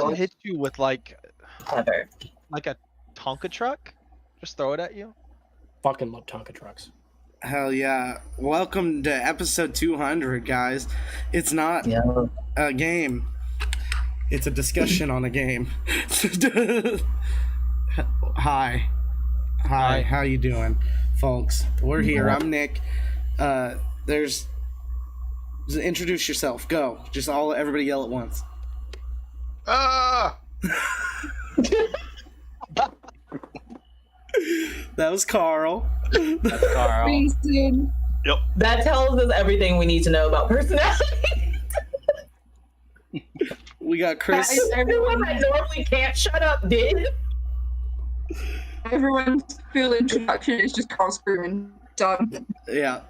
to hit you with like Ever. a Tonka truck? Just throw it at you? Fucking love Tonka trucks. Hell yeah. Welcome to episode 200, guys. It's not Yeah. a game. It's a discussion on a game. Hi. Hi, how you doing, folks? We're here. I'm Nick. Introduce yourself. Go. Just everybody yell at once. Ah! That was Carl. That's Carl. Yep. That tells us everything we need to know about personality. We got Chris. Everyone that normally can't shut up did. Everyone's full introduction is just Carl screaming. Done. Yeah.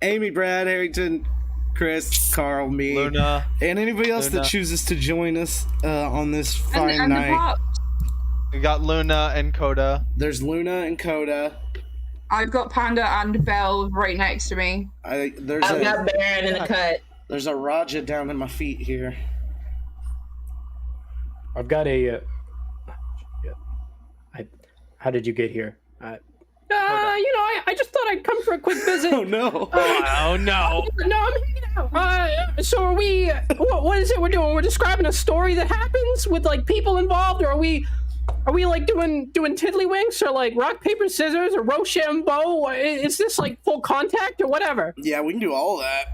Amy, Brad, Harrington, Chris, Carl, me, Luna. and anybody else that chooses to join us on this fine and night. the pop. We got Luna and Coda. There's Luna and Coda. I've got Panda and Belle right next to me. I've got Baron in the cut. There's a Raja down in my feet here. I've got a. How did you get here? I just thought I'd come for a quick visit. Oh no! Oh no! No, I'm hanging out. So are we? What is it we're doing? We're describing a story that happens with like people involved, or are we like doing tiddlywinks or like rock paper scissors or Rochambeau? Is this like full contact or whatever? Yeah, we can do all that.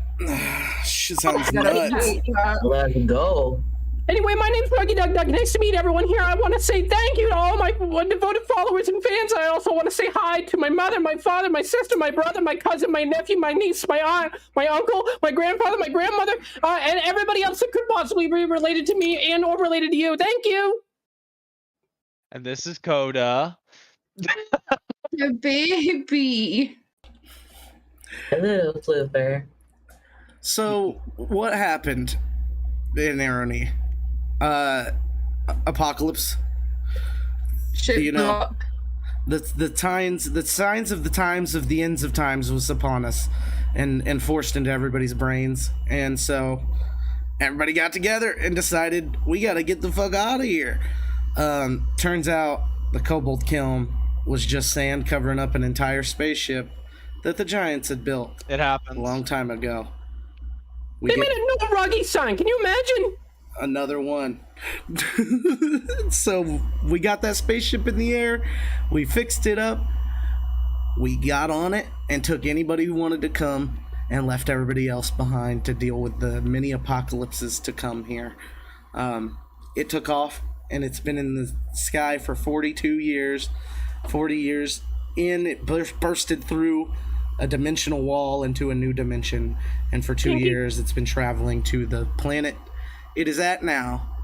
Shit sounds nuts. Let's go. Anyway, my name's Ruggy Dug Dug. Nice to meet everyone here. I want to say thank you to all my devoted followers and fans. I also want to say hi to my mother, my father, my sister, my brother, my cousin, my nephew, my niece, my aunt, my uncle, my grandfather, my grandmother, and everybody else that could possibly be related to me and or related to you. Thank you. And this is Coda. The baby. Hello, Flooper. So, what happened in Arrowknee? Apocalypse. Shit, You know, the signs of the times of the ends of times was upon us, and forced into everybody's brains, and so everybody got together and decided we got to get the fuck out of here. Turns out the Cobalt Kiln was just sand covering up an entire spaceship that the Giants had built It happened a long time ago. They made a no Ruggy sign. Can you imagine? Another one. So we got that spaceship in the air, we fixed it up, we got on it and took anybody who wanted to come and left everybody else behind to deal with the many apocalypses to come here. It took off and it's been in the sky for 42 years. 40 years in, it bursted through a dimensional wall into a new dimension, and for 2 years it's been traveling to the planet it is at now,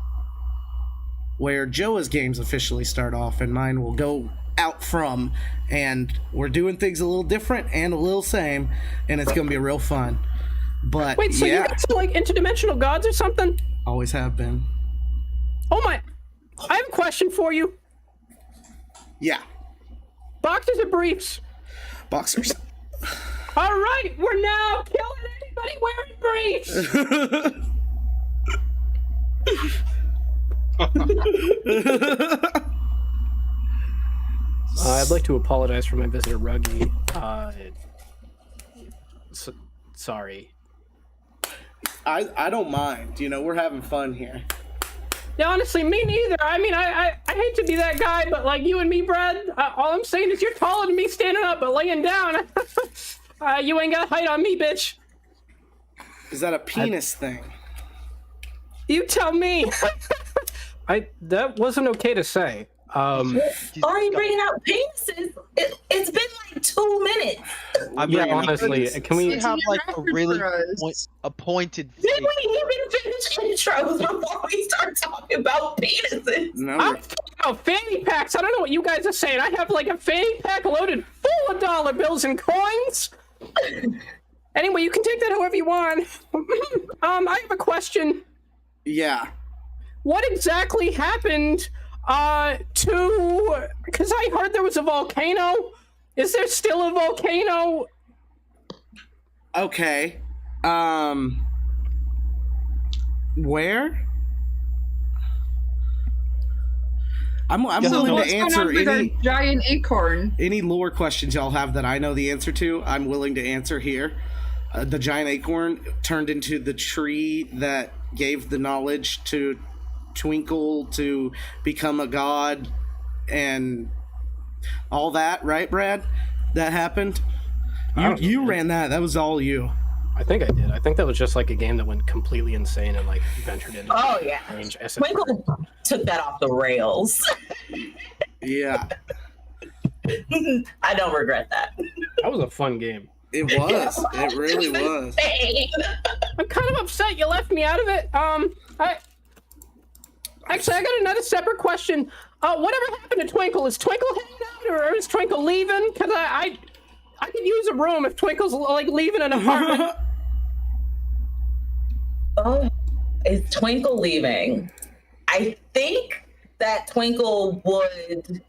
where Joa's games officially start off and mine will go out from, and we're doing things a little different and a little same, and it's gonna be real fun. But Wait, so you guys are like interdimensional gods or something? Always have been. Oh my, I have a question for you. Yeah. Boxers or briefs? Boxers. All right, we're now killing anybody wearing briefs. I'd like to apologize for my visitor, Ruggy. Sorry. I don't mind. You know, we're having fun here. Yeah, honestly, me neither. I mean, I hate to be that guy, but like you and me, Brad, all I'm saying is you're taller than me standing up, but laying down, you ain't got height on me, bitch. Is that a penis thing? You tell me. That wasn't okay to say. Are you bringing out penises? It's been like 2 minutes. Yeah, honestly, can we have like a really pointed face? Did we even finish intros before we start talking about penises? No. I'm talking about fanny packs. I don't know what you guys are saying. I have like a fanny pack loaded full of dollar bills and coins. Anyway, you can take that however you want. I have a question. Yeah. What exactly happened because I heard there was a volcano. Is there still a volcano? Okay. Where? I'm So willing what's to going answer on with our giant acorn? any lore questions y'all have that I know the answer to. I'm willing to answer here. The giant acorn turned into the tree that gave the knowledge to Twinkle to become a god and all that, right, Brad? That happened? You ran that. That was all you. I think I did. I think that was just like a game that went completely insane and like ventured into Oh yeah, strange Twinkle took that off the rails. Yeah. I don't regret that. That was a fun game. It was. It really was. I'm kind of upset you left me out of it. I got another separate question. Whatever happened to Twinkle? Is Twinkle hanging out, or is Twinkle leaving? Because I could use a room if Twinkle's like leaving an apartment. Oh, is Twinkle leaving? I think that Twinkle would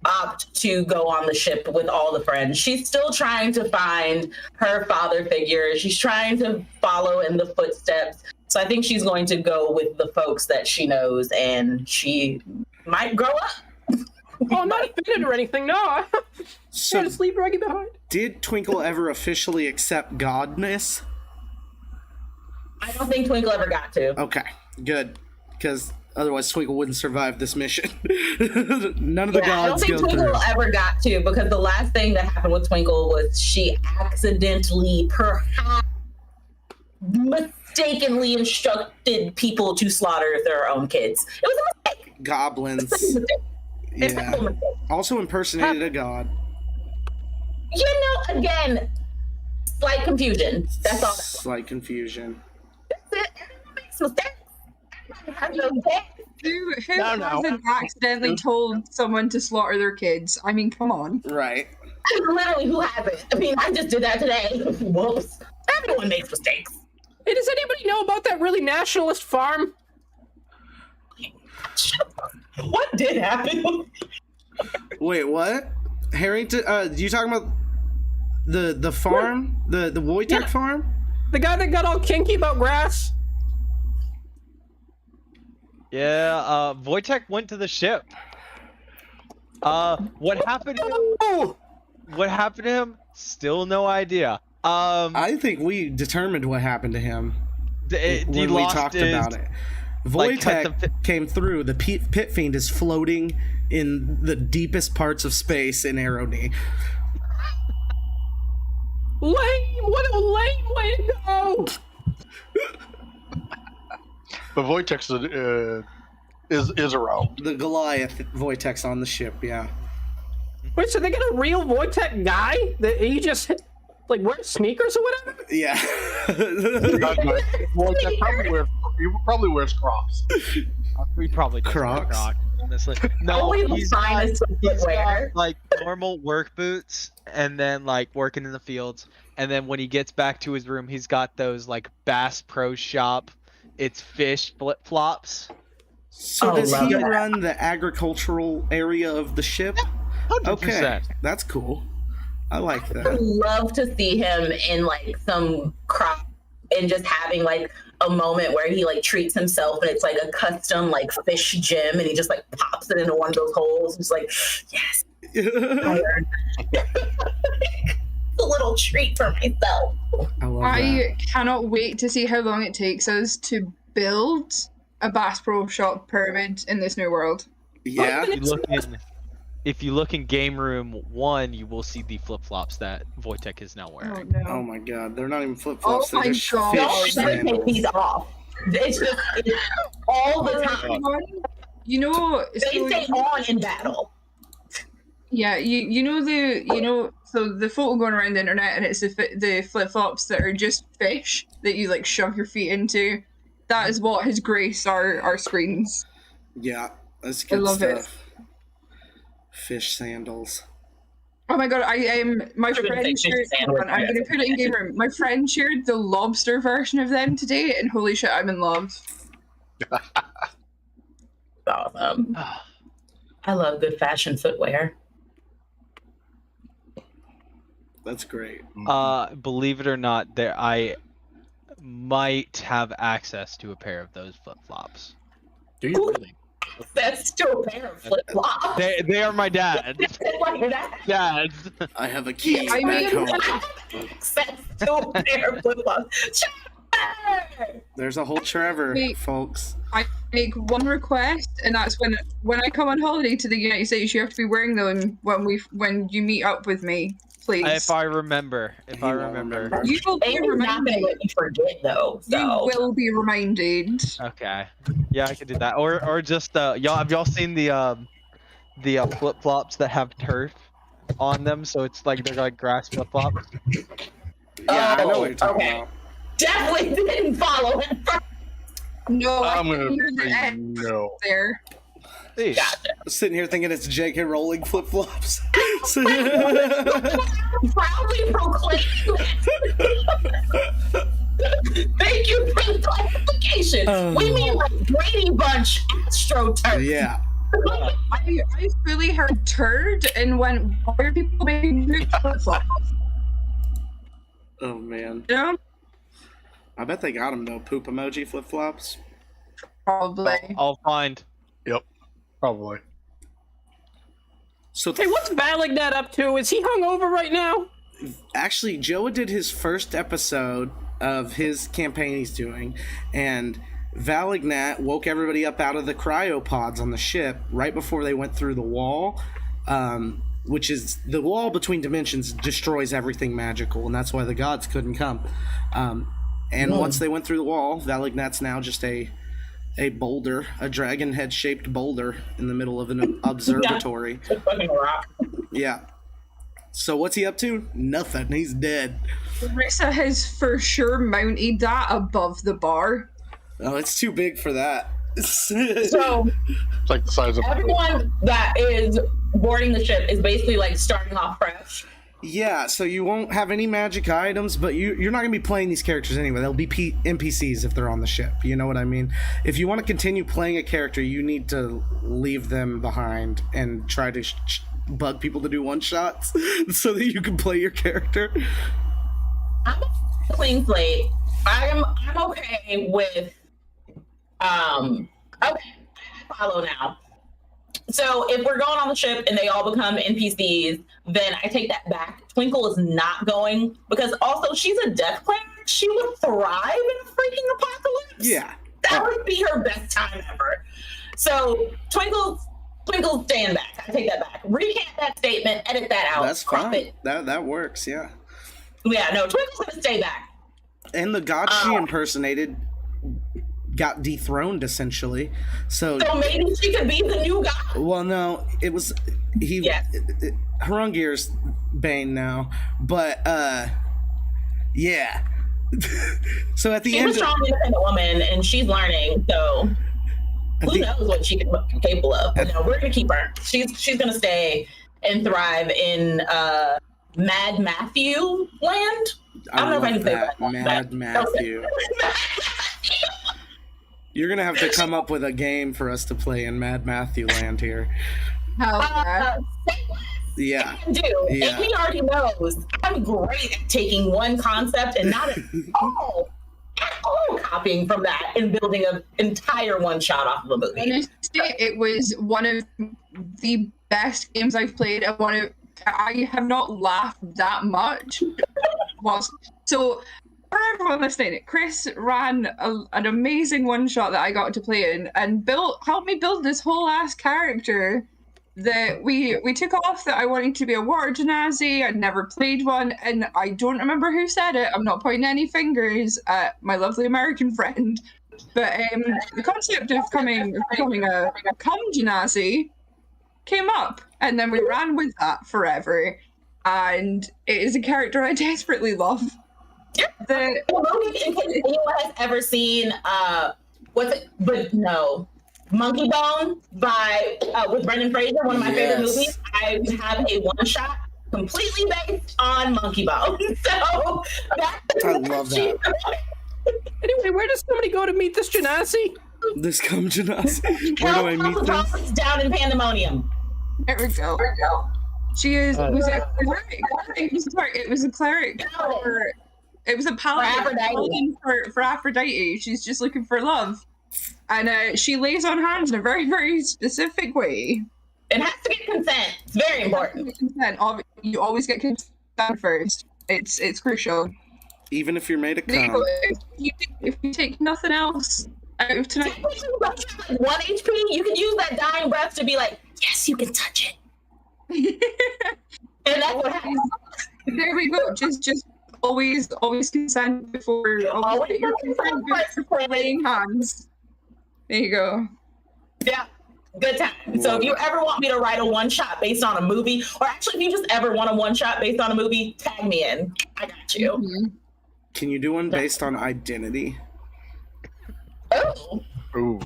opt to go on the ship with all the friends. She's still trying to find her father figure. She's trying to follow in the footsteps. So I think she's going to go with the folks that she knows, and she might grow up. Oh, I'm not offended or anything. No, I So, just leave Reggie behind. did Twinkle ever officially accept godness? I don't think Twinkle ever got to. Okay, good. Because otherwise Twinkle wouldn't survive this mission. None of the I don't gods think go Twinkle through. ever got to, because the last thing that happened with Twinkle was she accidentally, perhaps mistakenly instructed people to slaughter their own kids. It was a mistake. Goblins. It's a mistake. It's a Yeah. mistake. Also impersonated a god. You know, again, slight confusion. That's all. Slight confusion. That's it. Everyone makes mistakes. Everybody has mistakes. Who No. hasn't accidentally told someone to slaughter their kids? I mean, come on. Right. Literally, who hasn't? I mean, I just did that today. Whoops. Everyone makes mistakes. Hey, does anybody know about that really nationalist farm? What did happen? Wait, what? Harrington? You talking about the farm? The Wojtek Yeah. farm? The guy that got all kinky about grass? Yeah, Wojtek went to the ship. What happened? Oh! What happened to him? Still no idea. I think we determined what happened to him He when we lost talked his, about it. like, cut Wojtek the came through. The pit fiend is floating in the deepest parts of space in Arrowknee. Lame! What a lame way to go! But Wojtek's is around. The Goliath Wojtek's on the ship, yeah. Wait, so they got a real Wojtek guy that he just like wears sneakers or whatever? Yeah. Wojtek probably wears Crocs. he probably does wear Crocs. honestly. No, Only the he's got, finest of he's got footwear. like normal work boots, and then like working in the fields, and then when he gets back to his room, he's got those like Bass Pro Shop, it's fish flip flops. So Oh, does love he that. run the agricultural area of the ship? 100%. Okay, that's cool. I like I would that. love to see him in like some crop and just having like a moment where he like treats himself and it's like a custom like fish gym and he just like pops it into one of those holes. It's like, yes, I earned that. A little treat for myself. I love that. I cannot wait to see how long it takes us to build a Bass Pro Shop pyramid in this new world. Yeah. If you look in Game Room 1, you will see the flip flops that Wojtek is now Oh wearing. no. Oh my god, they're not even flip flops. Oh they're my just God. Don't fish ever take sandals. these off. It's just it's all the time. You know, They so, stay on in battle. yeah, so the photo going around the internet and it's the flip flops that are just fish that you like shove your feet into. That is what has graced our screens. Yeah, that's good love stuff. it. Fish sandals. Oh my god, I am my You're gonna friend say shared. fish sandwich, I'm gonna put it in game room. My friend shared the lobster version of them today, and holy shit, I'm in love. Awesome. I love good fashion footwear. That's great. Believe it or not, I might have access to a pair of those flip flops. Do you really? access to a pair of flip flops. They are my dad. Like that. Dads. I have a key I back mean- home. Access to a pair of flip flops. There's a whole Trevor, Wait. folks. I make one request, and that's when I come on holiday to the United States, you have to be wearing them when you meet up with me, please. If I remember. He won't remember. You will be Amy's not reminded. gonna let you forget though. You So will be reminded. Okay. Yeah, I could do that. Or just y'all seen the flip flops that have turf on them? So it's like they're like grass flip flops. Yeah, I know Oh, what you're talking okay. about. definitely didn't follow him. No, I'm I gonna can hear the say end no. there. Gotcha. Sitting here thinking it's J.K. Rowling flip flops. Proudly proclaim it. Thank you for the clarification. Oh. We mean like Brady Bunch AstroTurf. Yeah. I fully heard turd and went, why are people making flip flops? Oh man. You know? I bet they got them though. Poop emoji flip flops. Probably. I'll find. Probably. So Hey, what's Valagnet up to? Is he hungover right now? actually, Joa did his first episode of his campaign he's doing, and Valagnet woke everybody up out of the cryopods on the ship right before they went through the wall, which is the wall between dimensions destroys everything magical, and that's why the gods couldn't come. And once they went through the wall, Valagnet's now just a boulder, a dragon head shaped boulder in the middle of an observatory. It's a fucking rock. Yeah. So what's he up to? Nothing. He's dead. Marissa has for sure mounted that above the bar. Oh, it's too big for that. So It's like the size of everyone that is boarding the ship is basically like starting off fresh. Yeah, so you won't have any magic items, but you're not going to be playing these characters anyway. They'll be NPCs if they're on the ship. You know what I mean? If you want to continue playing a character, you need to leave them behind and try to bug people to do one-shots so that you can play your character. I'm a clean slate. I'm okay with okay, I follow now. So if we're going on the ship and they all become NPCs, then I take that back. Twinkle is not going because also she's a death player. She would thrive in a freaking apocalypse. Yeah. That would be her best time ever. So Twinkle's staying back. I take that back. Recant that statement, edit that out. That's crop fine. it. That works, yeah. Yeah, no, Twinkle's gonna stay back. And the god she impersonated got dethroned, essentially. So maybe she could be the new god. well, no, it was he. Yeah. Harungir's Bane now, but yeah. So at the She's end, a strong, independent woman, and she's learning. So who knows what she's capable of? But no, we're gonna keep her. She's gonna stay and thrive in Mad Matthew land. I don't know if I can say that. Mad Matthew. You're gonna have to come up with a game for us to play in Mad Matthew land here. Hell yeah. Yeah. Do. Yeah. Amy already knows I'm great at taking one concept and not at all copying from that and building an entire one shot off of a movie. Honestly, it was one of the best games I've played, and I have not laughed that much. So, for everyone listening, Chris ran an amazing one shot that I got to play in, and helped me build this whole ass character that we took off. That I wanted to be a water genasi. I'd never played one, and I don't remember who said it. I'm not pointing any fingers at my lovely American friend, but the concept of becoming a cum genasi came up, and then we ran with that forever. And it is a character I desperately love. The movie, in case anyone has ever seen Monkey Bone with Brendan Fraser, one of my favorite movies. I have a one shot completely based on Monkey Bone. So I love that. Anyway, where does somebody go to meet this genasi? This cum genasi. Where do I meet them? Down in Pandemonium. there we go. She is was a cleric. It was a cleric. It was a paladin Aphrodite. for Aphrodite. She's just looking for love. And she lays on hands in a very, very specific way. It has to get consent. It's very important. Consent. You always get consent first. It's crucial. Even if you're made of There you cum. go. If you take nothing else out of tonight, Like 1 HP, you can use that dying breath to be like, yes, you can touch it. And that's what happens. there we go. Just always consent before Always get your consent before laying hands. There you go. Yeah, good time. So if you ever want me to write a one-shot based on a movie, or actually if you just ever want a one-shot based on a movie, tag me in. I got you. Mm-hmm. Can you do one based on identity? Oh. Ooh.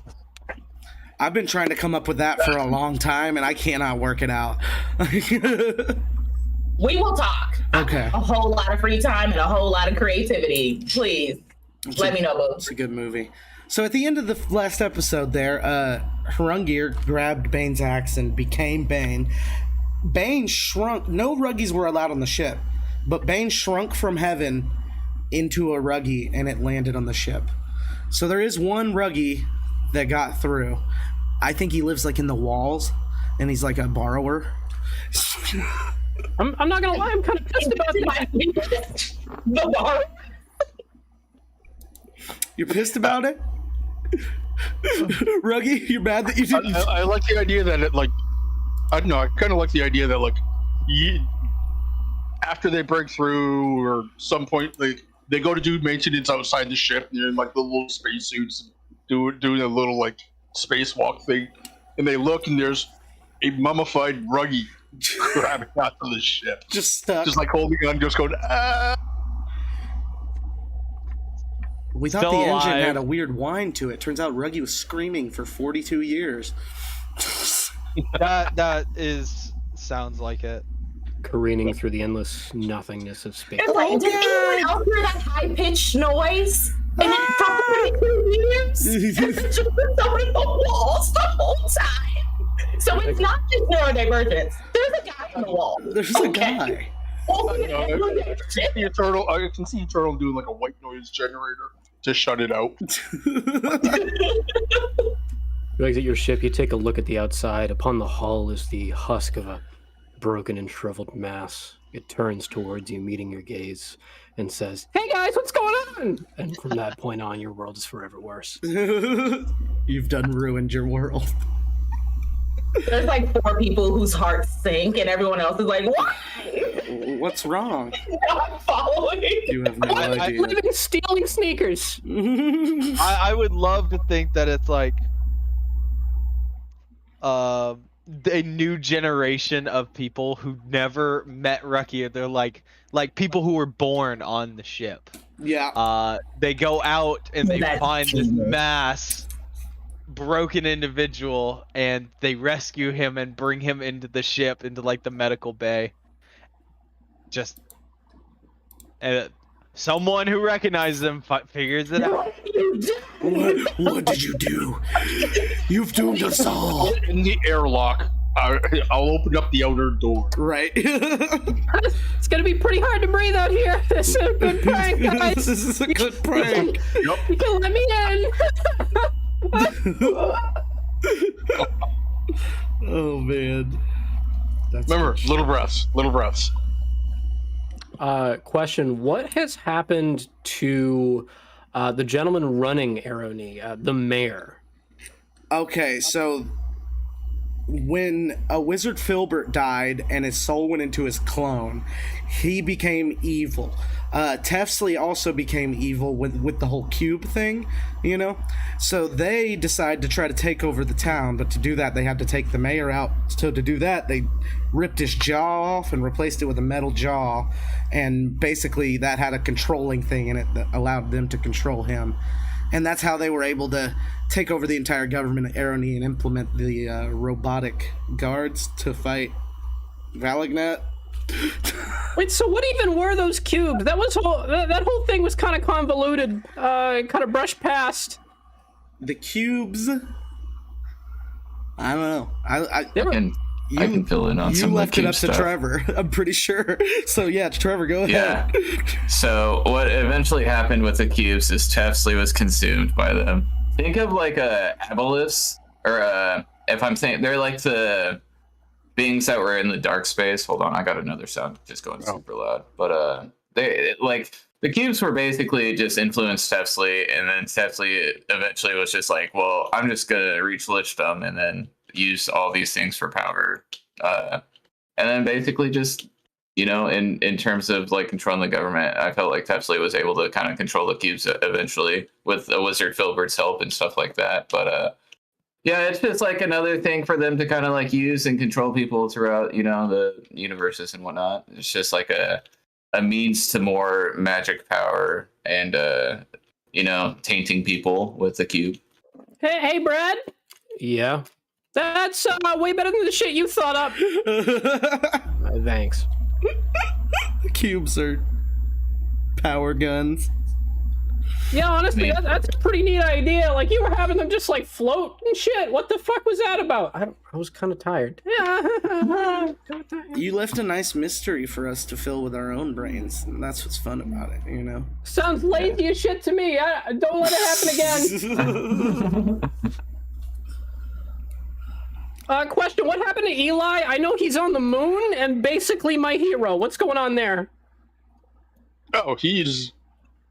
I've been trying to come up with that for a long time, and I cannot work it out. We will talk. Okay. A whole lot of free time and a whole lot of creativity. Please let me know, boo. It's a good movie. So at the end of the last episode there, Hrungnir grabbed Bane's axe and became Bane. Bane shrunk. No Ruggies were allowed on the ship, but Bane shrunk from heaven into a Ruggie, and it landed on the ship. So there is one Ruggie that got through. I think he lives like in the walls, and he's like a borrower. I'm not gonna lie, I'm kind of pissed about this. The bar. You're pissed about it? Ruggie, you're mad that you didn't... I like the idea that it, like, I don't know, I kind of like the idea that, like, after they break through or some point, like, they go to do maintenance outside the ship, and they're in, like, the little spacesuits, doing a little, like, spacewalk thing, and they look, and there's a mummified Ruggie grabbing onto the ship. Just stuck. Just, like, holding on, just going, ah! We thought Still the engine alive. had a weird whine to it. Turns out Ruggie was screaming for 42 years. That sounds like it. Careening through the endless nothingness of space. It's like, did anyone else hear that high-pitched noise? And it for 42 years? It's just been over the walls the whole time. So it's not just neurodivergence. There's a guy on the wall. There's a guy. I can see Eternal doing, like, a white noise generator to shut it out. You exit your ship, you take a look at the outside. Upon the hull is the husk of a broken and shriveled mass. It turns towards you, meeting your gaze, and says, Hey guys, what's going on? and from that point on, your world is forever worse. You've done ruined your world. There's like 4 people whose hearts sink, and everyone else is like, "What? What's wrong? Not following." You have no idea. Living stealing sneakers. I would love to think that it's like a new generation of people who never met Rookie. They're like people who were born on the ship. Yeah. They go out and they That's find this genius. mass broken individual, and they rescue him and bring him into the ship, into like the medical bay. Just someone who recognizes them figures it out. What did you do? You've doomed us all. In the airlock, I'll open up the outer door. Right. It's gonna be pretty hard to breathe out here. This is a good prank, guys. This is a good prank. Yep. You can let me in. Oh man. That's Remember, good little shit. breaths, little breaths. Question: what has happened to the gentleman running Arrowknee, the mayor? Okay, so when a wizard Filbert died and his soul went into his clone, he became evil. Tefsley also became evil with the whole cube thing, you know? So they decided to try to take over the town, but to do that, they had to take the mayor out. So to do that, they ripped his jaw off and replaced it with a metal jaw, and basically that had a controlling thing in it that allowed them to control him. And that's how they were able to take over the entire government of Arrowknee and implement the robotic guards to fight Valagnet. Wait, so what even were those cubes? That whole thing was kind of convoluted. Kind of brushed past. The cubes? I don't know. They were, I can fill in on You some left of the it cube up to stuff. Trevor, I'm pretty sure. So yeah, Trevor, go Yeah. ahead. So what eventually happened with the cubes is Tefsley was consumed by them, think of like a aboleths, or if I'm saying they're like the beings that were in the dark space. Hold on, I got another sound just going super loud. But they like the cubes were basically just influenced Tefsley, and then Tefsley eventually was just like, well, I'm just gonna reach Lichdom and then use all these things for power. And then basically just, you know, in terms of like controlling the government, I felt like Tefsley was able to kind of control the cubes eventually with a wizard Filbert's help and stuff like that. But yeah, it's just like another thing for them to kind of like use and control people throughout, you know, the universes and whatnot. It's just like a means to more magic power and you know, tainting people with the cube. Hey, Brad. Yeah. That's way better than the shit you thought up. Thanks. Cubes are power guns. Yeah, honestly, that's a pretty neat idea. Like, you were having them just, like, float and shit. What the fuck was that about? I was kind of tired. Yeah. You left a nice mystery for us to fill with our own brains, and that's what's fun about it, you know? Sounds lazy as shit to me. Don't let it happen again. Question, what happened to Eli? I know he's on the moon and basically my hero. What's going on there? Oh, he's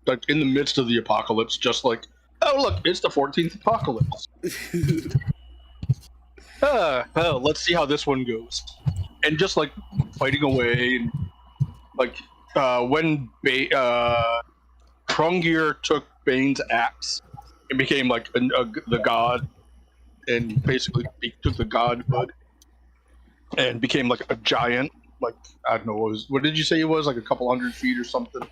like in the midst of the apocalypse, just like, oh look, it's the 14th apocalypse. Well, let's see how this one goes. And just like fighting away, and like when Krungir took Bane's axe and became like the god, and basically he took the godhood and became like a giant. Like, I don't know, what did you say it was? Like a couple 100 feet or something?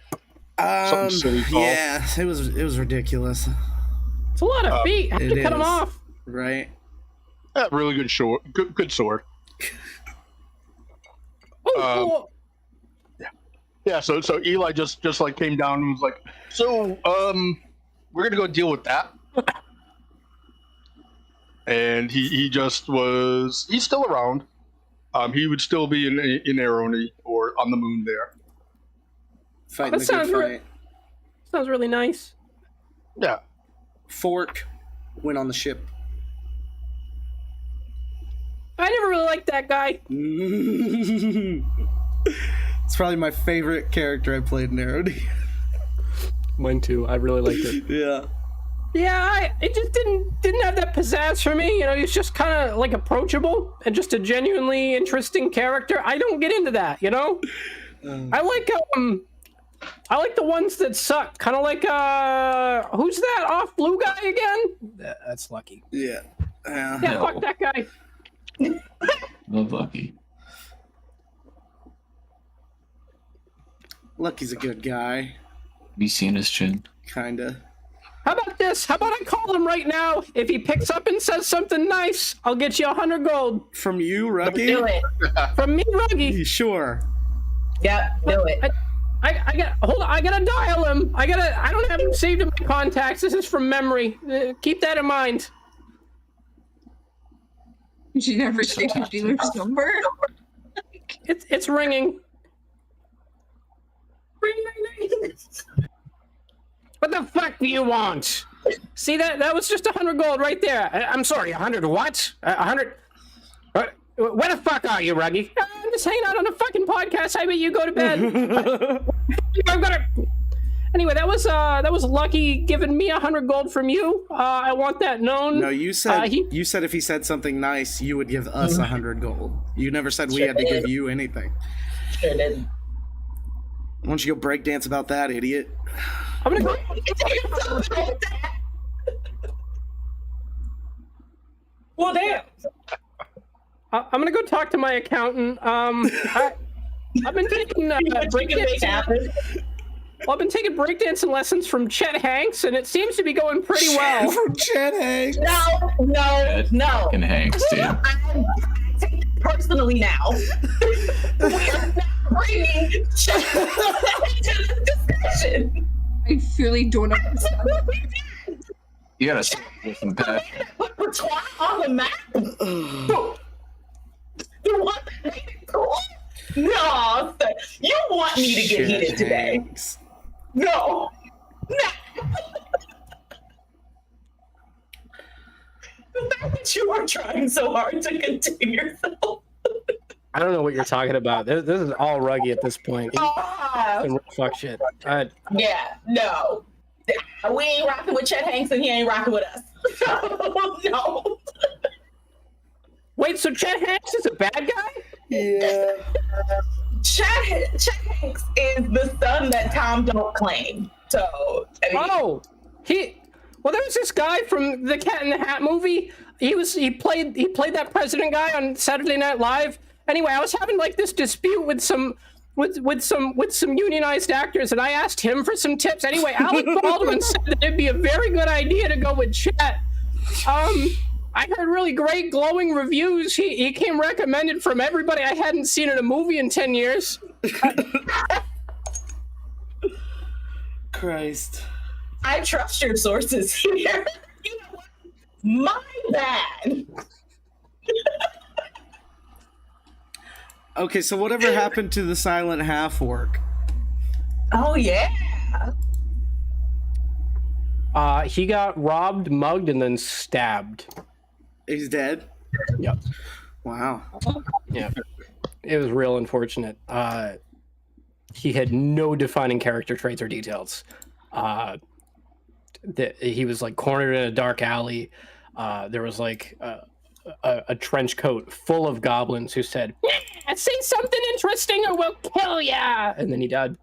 Something silly tall. Yeah, it was ridiculous. It's a lot of feet. How'd you cut him off? Right. Yeah, really good sword. Good sword. Yeah. So Eli just like came down and was like, so we're gonna go deal with that. And he just was. He's still around. He would still be in Arrowknee or on the moon there. Fighting the good fight. Sounds really nice. Yeah. Fork went on the ship. I never really liked that guy. It's probably my favorite character I played in Arrowknee. Mine too. I really liked it. Yeah. Yeah, it just didn't have that pizzazz for me. You know, he's just kind of like approachable and just a genuinely interesting character. I don't get into that, you know. I like the ones that suck. Kind of like who's that off blue guy again? That's Lucky. Yeah. Yeah, fuck that guy. Love Lucky. Lucky's a good guy. Have you seen his chin? Kinda. How about this? How about I call him right now? If he picks up and says something nice, I'll get you 100 gold. From you, Ruggy? Do it. From me, Ruggy. Sure. Yep, do it. I gotta dial him. I don't have him saved in my contacts. This is from memory. Keep that in mind. She never takes your dealer's number. It's ringing. What the fuck do you want? See, that was just 100 gold right there. I'm sorry, 100 what? 100. Where the fuck are you, Ruggy? I'm just hanging out on a fucking podcast. I bet you go to bed. I've got to. Anyway, that was Lucky giving me 100 gold from you. I want that known. No, you said you said if he said something nice, you would give us 100 gold. You never said we had to give you anything. Sure did. Why don't you go breakdance about that, idiot? I'm gonna go. Well, damn. I'm gonna go talk to my accountant. I've been taking breakdancing. Well, I've been taking breakdancing lessons from Chet Hanks, and it seems to be going pretty well. From Chet Hanks? No. Fucking Hanks, dude. I take it personally now. We are not bringing Chet to this discussion. I fully don't understand. You gotta stop with some passion. Put Pertois on the map? You want that to be cool? No, sir. You want me to get heated today? No. You are trying so hard to contain yourself. I don't know what you're talking about. This is all Ruggy at this point. Fuck shit. Yeah, no. We ain't rocking with Chet Hanks and he ain't rocking with us. No. Wait, so Chet Hanks is a bad guy? Yeah. Chet Hanks is the son that Tom don't claim. So, I mean, well, there was this guy from the Cat in the Hat movie. He played that president guy on Saturday Night Live. Anyway, I was having like this dispute with some unionized actors, and I asked him for some tips. Anyway, Alec Baldwin said that it'd be a very good idea to go with Chet. I heard really great glowing reviews. He came recommended from everybody I hadn't seen in a movie in 10 years. Christ. I trust your sources here. You know what? My bad. Okay, so whatever happened to the silent half orc? Oh yeah. He got robbed, mugged, and then stabbed. He's dead? Yep. Wow. Yeah. It was real unfortunate. He had no defining character traits or details. He was like cornered in a dark alley. There was like a trench coat full of goblins who said, "Yeah, say something interesting or we'll kill ya!" And then he died.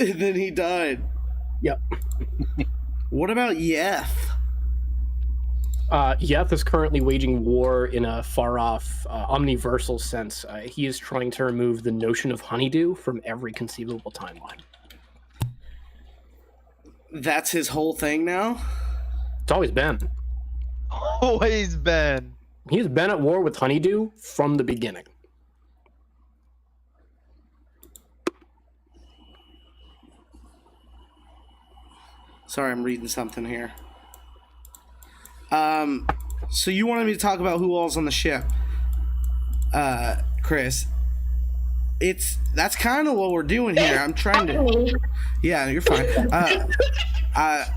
And then he died. Yep. What about Yeth? Yeth is currently waging war in a far-off, omniversal sense. He is trying to remove the notion of honeydew from every conceivable timeline. That's his whole thing now? It's always been. Always been. He's been at war with honeydew from the beginning. Sorry, I'm reading something here. So you wanted me to talk about who all's on the ship, Chris. That's kind of what we're doing here. I'm trying to. Yeah, you're fine. I'm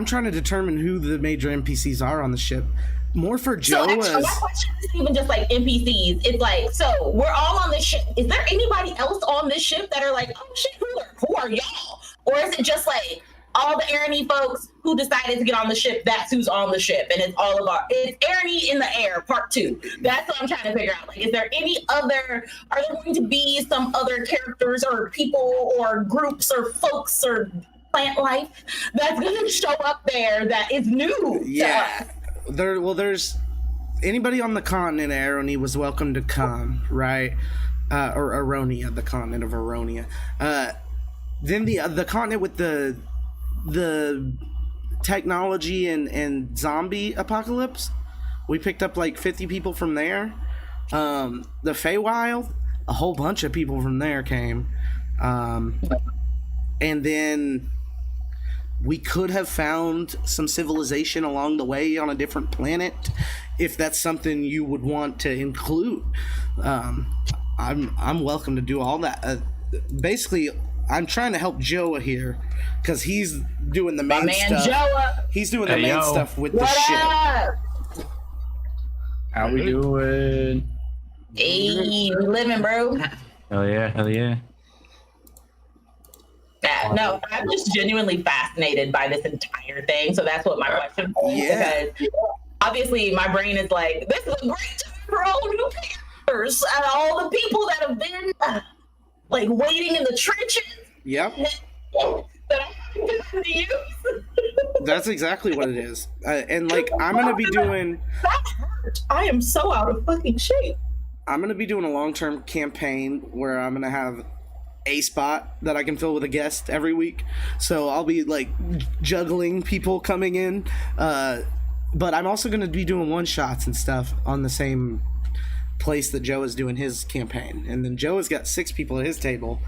trying to determine who the major NPCs are on the ship. More for Joe. So actually, my question isn't even just like NPCs. It's like, so we're all on this ship. Is there anybody else on this ship that are like, oh shit, who are y'all? Or is it just like all the Arrowknee folks who decided to get on the ship? That's who's on the ship, and it's all of it's Arrowknee in the air, part 2. That's what I'm trying to figure out. Like, is there any other? Are there going to be some other characters or people or groups or folks or plant life that's going to show up there that is new to us? There's anybody on the continent of Arrowknee was welcome to come, right? Or Aronia, the continent of Aronia. Then the continent with the technology and zombie apocalypse, we picked up like 50 people from there. The Feywild, a whole bunch of people from there came. And then we could have found some civilization along the way on a different planet, if that's something you would want to include. I'm welcome to do all that. Basically, I'm trying to help Joa here because he's doing the main stuff. Joa. He's doing the main stuff with the ship. How we doing? Hey, we living, bro. Hell yeah, hell yeah. Yeah, no, I'm just genuinely fascinated by this entire thing. So that's what my question is. Yeah. Because obviously my brain is like, this is a great time for all new characters and all the people that have been like waiting in the trenches. Yep. That I haven't gotten to use. That's exactly what it is. And like, I'm going to be doing... That hurt. I am so out of fucking shape. I'm going to be doing a long-term campaign where I'm going to have a spot that I can fill with a guest every week. So I'll be like juggling people coming in. But I'm also going to be doing one-shots and stuff on the same place that Joe is doing his campaign. And then Joe has got 6 people at his table,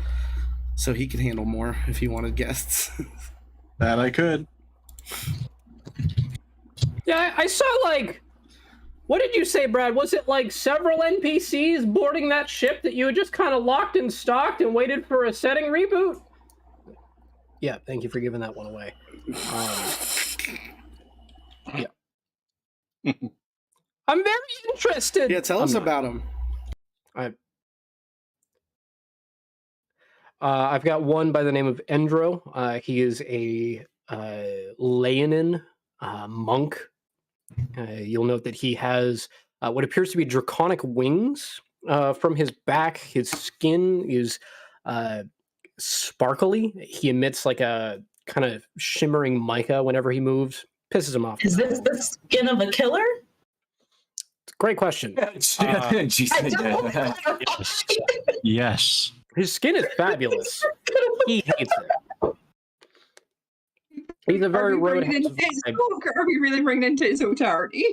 so he can handle more if he wanted guests. That I could. Yeah, I saw like, what did you say, Brad? Was it like several NPCs boarding that ship that you had just kind of locked and stocked and waited for a setting reboot? Yeah, thank you for giving that one away. Yeah. I'm very interested. Yeah, tell us about him. I've got one by the name of Endro. He is a Leonin monk. You'll note that he has what appears to be draconic wings from his back. His skin is sparkly. He emits like a kind of shimmering mica whenever he moves. Pisses him off. Is this the skin of a killer? Great question. Yes. His skin is fabulous. He hates it. He's a very Are we roadhouse really bringing into his entirety?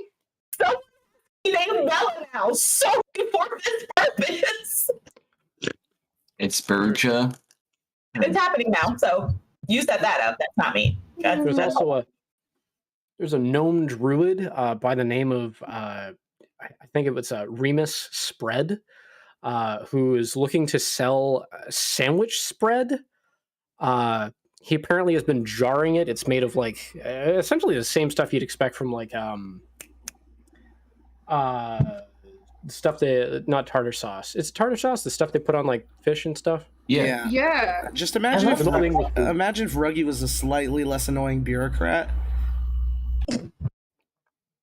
So he named Bella now solely for this purpose. It's Berja. It's happening now. So you set that up. That's not me. There's also a gnome druid by the name of I think it was Remus Spread, who is looking to sell a sandwich spread. He apparently has been jarring it. It's made of like essentially the same stuff you'd expect from like stuff that not tartar sauce. It's tartar sauce, the stuff they put on like fish and stuff. Yeah. Just imagine if Ruggy was a slightly less annoying bureaucrat.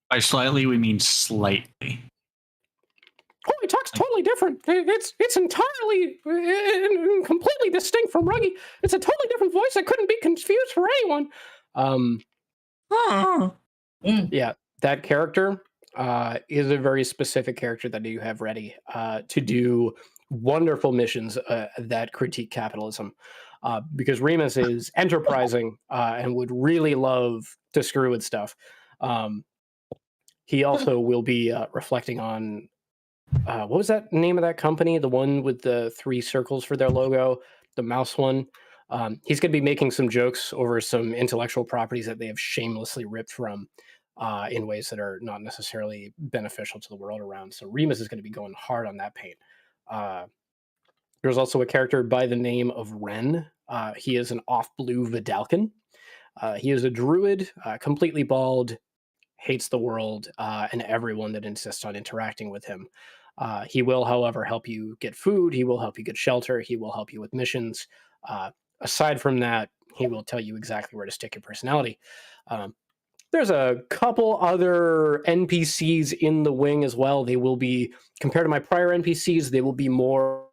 By slightly, we mean slightly. Oh, he talks totally different. It's entirely completely distinct from Ruggy. It's a totally different voice. I couldn't be confused for anyone. Yeah, that character is a very specific character that you have ready to do wonderful missions that critique capitalism. Because Remus is enterprising and would really love to screw with stuff. He also will be reflecting on what was that name of that company? The one with the 3 circles for their logo, the mouse one. He's going to be making some jokes over some intellectual properties that they have shamelessly ripped from in ways that are not necessarily beneficial to the world around. So Remus is going to be going hard on that paint. There's also a character by the name of Ren. He is an off-blue Vidalcan. He is a druid, completely bald, hates the world and everyone that insists on interacting with him. He will, however, help you get food. He will help you get shelter. He will help you with missions. Aside from that, he will tell you exactly where to stick your personality. There's a couple other NPCs in the wing as well. They will be, compared to my prior NPCs, they will be more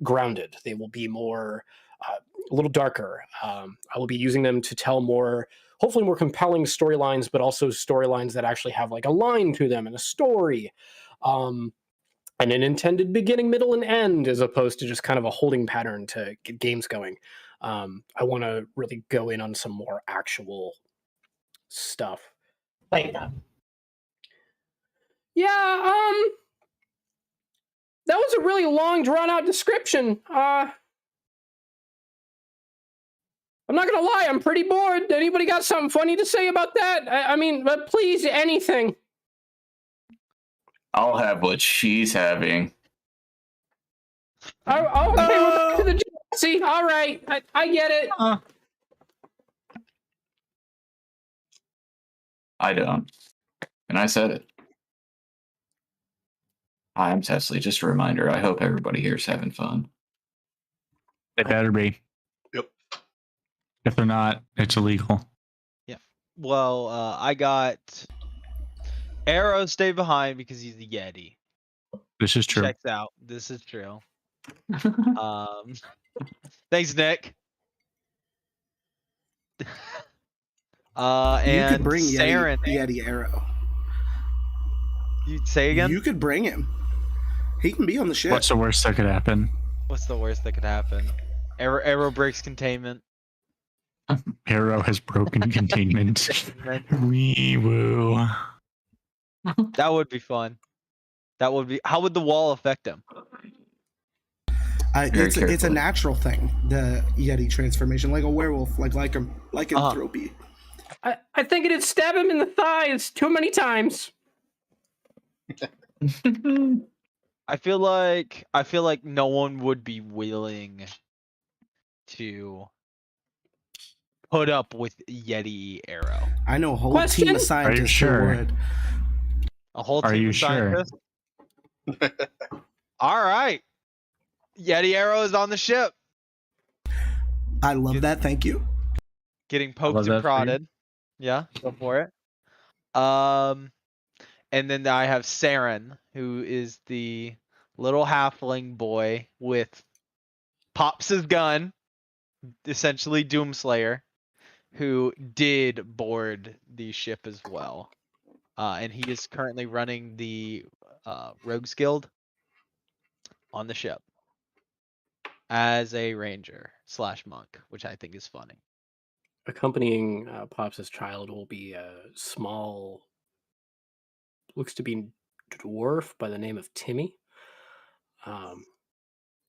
grounded. They will be more, a little darker. I will be using them to tell more, hopefully more compelling storylines, but also storylines that actually have like a line to them and a story. And an intended beginning, middle, and end, as opposed to just kind of a holding pattern to get games going. I want to really go in on some more actual stuff. Like that. Yeah, that was a really long, drawn-out description. I'm not gonna lie, I'm pretty bored. Anybody got something funny to say about that? I mean, but please, anything. I'll have what she's having. Okay, we're back to the see. All right, I get it. I don't. And I said it. Hi, I'm Tesley. Just a reminder, I hope everybody here is having fun. They better be. Yep. If they're not, it's illegal. Yeah. Well, I got Arrow stay behind because he's a Yeti. This is true. Checks out. This is true. Thanks, Nick. And you could bring Saren. Yeti Arrow. You say again? You could bring him. He can be on the ship. What's the worst that could happen? What's the worst that could happen? Arrow breaks containment. Arrow has broken containment. Wee woo. That would be fun. That would be. How would the wall affect him? It's a natural thing. The Yeti transformation, like a werewolf, like lycanthropy. I think it'd stab him in the thighs too many times. I feel like no one would be willing to put up with Yeti Arrow. I know a whole Question? team of scientists sure? who would. A whole Are team you of sure? scientists. All right. Yeti Arrow is on the ship, I love that. Thank you. getting love poked and that for you. prodded. Yeah, go for it. And then I have Saren, who is the little halfling boy with Pops' gun, essentially Doomslayer, who did board the ship as well. And he is currently running the Rogues Guild on the ship as a ranger / monk, which I think is funny. Accompanying Pops' child will be a small, looks to be dwarf by the name of Timmy.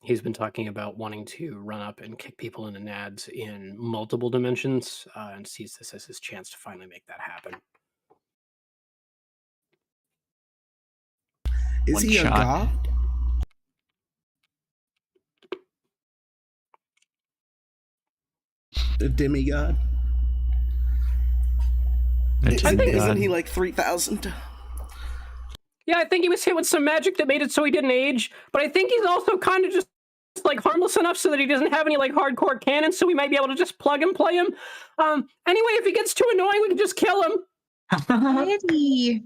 He's been talking about wanting to run up and kick people in the nads in multiple dimensions, and sees this as his chance to finally make that happen. Is One he shot. a god? A demigod? Isn't he like 3,000? Yeah, I think he was hit with some magic that made it so he didn't age, but I think he's also kind of just like harmless enough so that he doesn't have any like hardcore cannons, so we might be able to just plug and play him. Anyway, if he gets too annoying, we can just kill him. Eddie.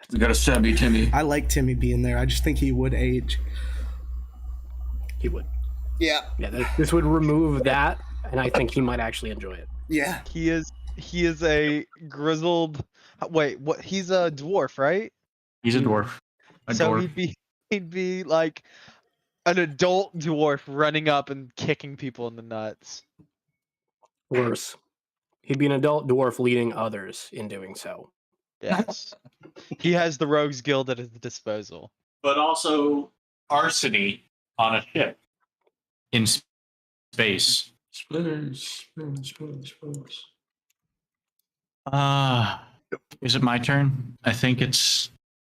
You gotta stab you, Timmy. I like Timmy being there. I just think he would age. He would. Yeah. Yeah, this would remove that, and I think he might actually enjoy it. Yeah. He is a grizzled. Wait, what? He's a dwarf, right? He's a dwarf. So he'd be like an adult dwarf running up and kicking people in the nuts. Worse. He'd be an adult dwarf leading others in doing so. Yes. He has the Rogues Guild at his disposal. But also arsony on a ship in space. Splitters. Is it my turn? I think it's.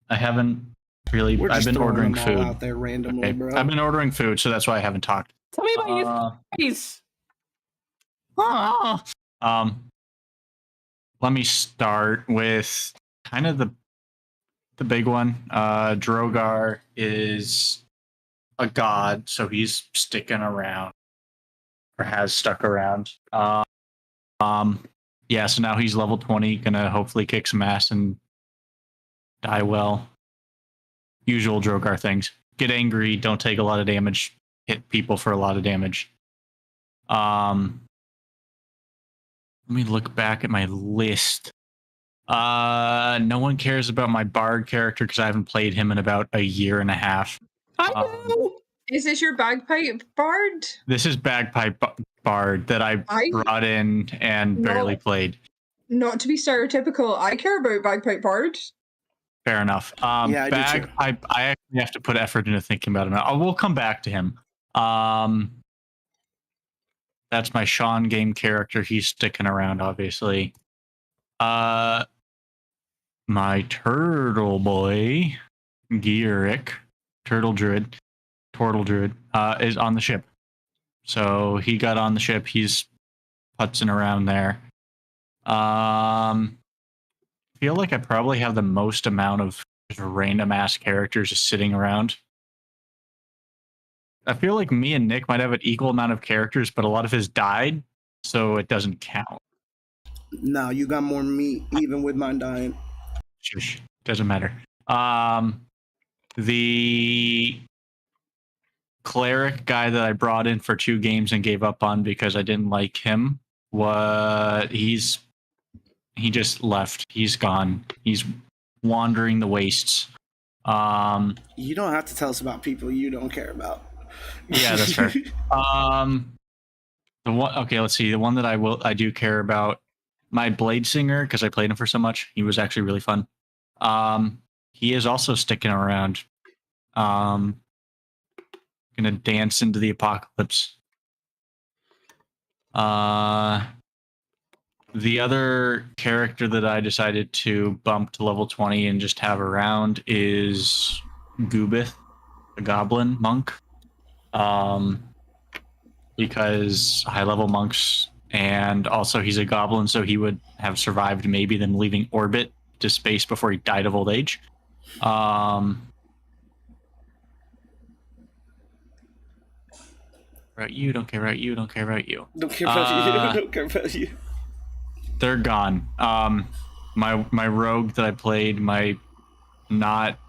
I haven't really. We're I've just been throwing ordering them all food. out there randomly, Okay. bro. I've been ordering food, so that's why I haven't talked. Tell me about your face. Let me start with kind of the big one. Drogar is a god, so he's sticking around or has stuck around. Yeah, so now he's level 20, gonna hopefully kick some ass and die well. Usual Drogar things. Get angry, don't take a lot of damage, hit people for a lot of damage. Let me look back at my list. No one cares about my bard character because I haven't played him in about a year and a half. I know. Is this your bagpipe bard? This is bagpipe bard that I brought in and barely played. Not to be stereotypical, I care about bagpipe bard. Fair enough. Yeah, I do too. Bagpipe, I actually have to put effort into thinking about him. We'll come back to him. That's my Sean game character. He's sticking around, obviously. My turtle boy, Gearic, turtle druid, is on the ship. So he got on the ship. He's putzing around there. Feel like I probably have the most amount of random ass characters just sitting around. I feel like me and Nick might have an equal amount of characters, but a lot of his died, so it doesn't count. No, you got more than me, even with mine dying. Shush, doesn't matter. The cleric guy that I brought in for 2 games and gave up on because I didn't like him, he just left. He's gone. He's wandering the wastes. You don't have to tell us about people you don't care about. Yeah, that's fair. Let's see. The one that I do care about, my Blade Singer, because I played him for so much. He was actually really fun. He is also sticking around. Gonna dance into the apocalypse. The other character that I decided to bump to level 20 and just have around is Goobith, the goblin monk. Because high level monks and also he's a goblin, so he would have survived maybe them leaving orbit to space before he died of old age. About you, don't care about you, don't care about you. Don't care about you. Don't care about you. They're gone. My rogue that I played, my not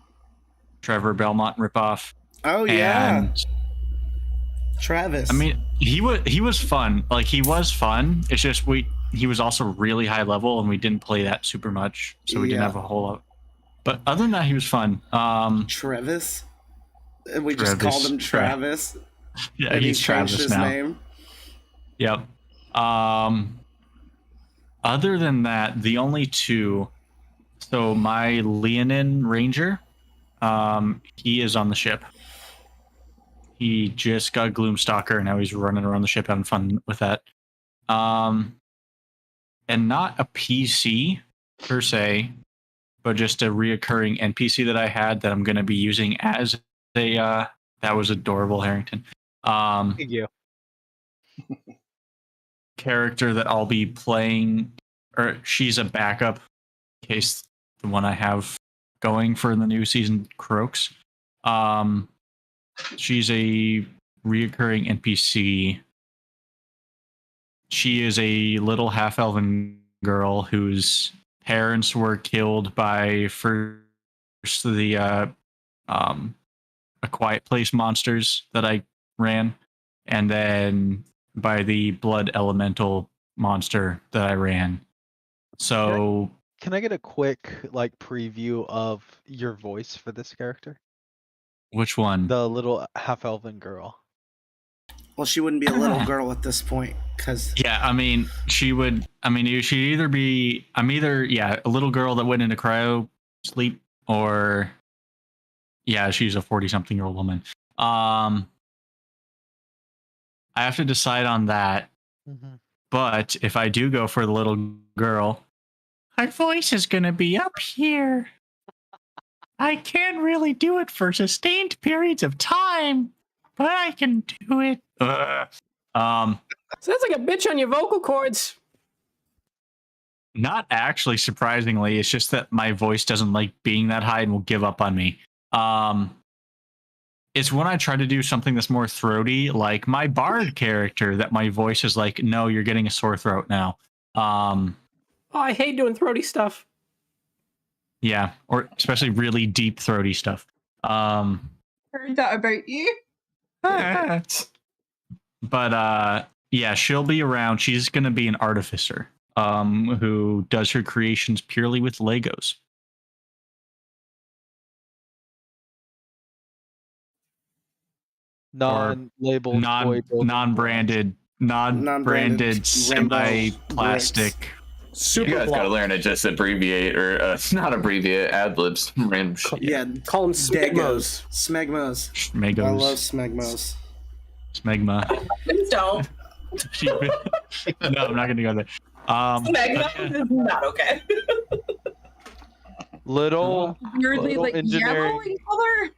Trevor Belmont ripoff. Oh yeah, And, Travis. I mean, he was fun. Like, he was fun. It's just he was also really high level, and we didn't play that super much, so we didn't have a whole lot. But other than that, he was fun. Travis. And we just called him Travis. Yeah, and he's he Travis changed his now. name. Yep. Other than that, the only two. So my Leonin Ranger, he is on the ship. He just got Gloomstalker, and now he's running around the ship having fun with that. And not a PC per se, but just a reoccurring NPC that I had that I'm going to be using as a. That was adorable, Harrington. Thank you. Character that I'll be playing, or she's a backup in case the one I have going for the new season croaks. She's a reoccurring NPC. She is a little half-elven girl whose parents were killed by first the A Quiet Place monsters that I ran, and then by the blood elemental monster that I ran. So Can I get a quick preview of your voice for this character? which one? The little half-elven girl. Well, she wouldn't be a little girl at this point, because Yeah, I mean, she'd either be a little girl that went into cryo sleep, or she's a 40-something-year-old woman. I have to decide on that. Mm-hmm. But if I do go for the little girl, her voice is going to be up here. I can't really do it for sustained periods of time, but I can do it. Sounds like a bitch on your vocal cords. Not actually, surprisingly. It's just that my voice doesn't like being that high and will give up on me. It's when I try to do something that's more throaty, like my bard character, that my voice is like, no, you're getting a sore throat now. Oh, I hate doing throaty stuff. Yeah, or especially really deep throaty stuff. Heard that about you. But she'll be around. She's going to be an artificer who does her creations purely with Legos. Non-labeled, non-branded, semi-plastic. You guys gotta learn to just abbreviate, or not abbreviate, ad-libs, random shit. Yeah, call them smegmos. Smegmos. Smegos. I love smegmos. Smegma. Please don't. No, I'm not gonna go there. Smegma is not okay. Little Weirdly, little yellow in color.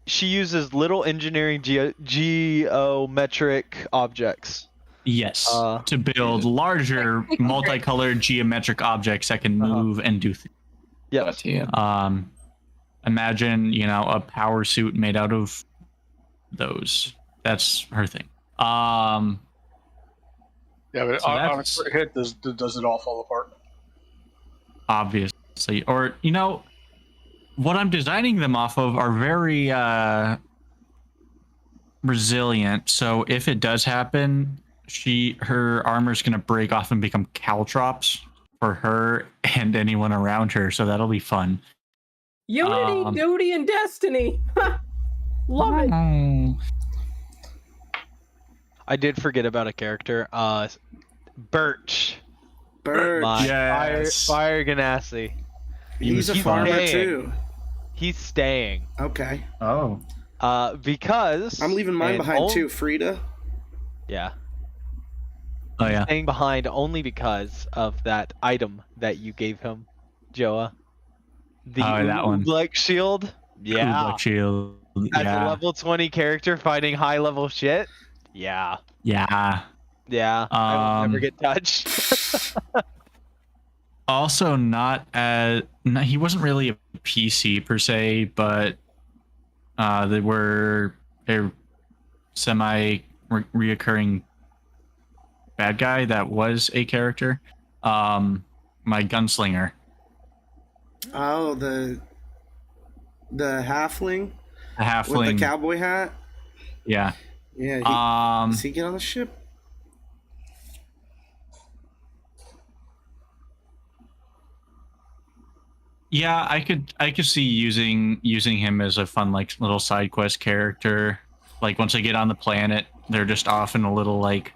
She uses little engineering geometric objects. Yes, to build larger, multicolored geometric objects that can move and do things. Yes. Imagine, a power suit made out of those. That's her thing. Yeah, but So on a that's- crit hit, does it all fall apart? Obviously, or what I'm designing them off of are very resilient. So if it does happen, her armor's gonna break off and become caltrops for her and anyone around her. So that'll be fun. Unity, duty, and destiny. Love it. I did forget about a character. Birch. Birch. Yes. Fire Ganassi. He's a farmer staying. too. He's staying. Okay. Oh. Because I'm leaving mine and behind too, Frida. Yeah. Oh yeah. Staying behind only because of that item that you gave him, Joa. The that one. Oobleck shield. Yeah. Black Shield. As a Yeah. level 20 character fighting high level shit. Yeah. Yeah. Yeah, I would never get touched. Also, he wasn't really a PC per se, but they were a reoccurring bad guy that was a character. My gunslinger. Oh, the halfling. The halfling with the cowboy hat. Yeah. Yeah. Does he get on the ship? Yeah, I could see using him as a fun like little side quest character. Like once they get on the planet, they're just off in a little like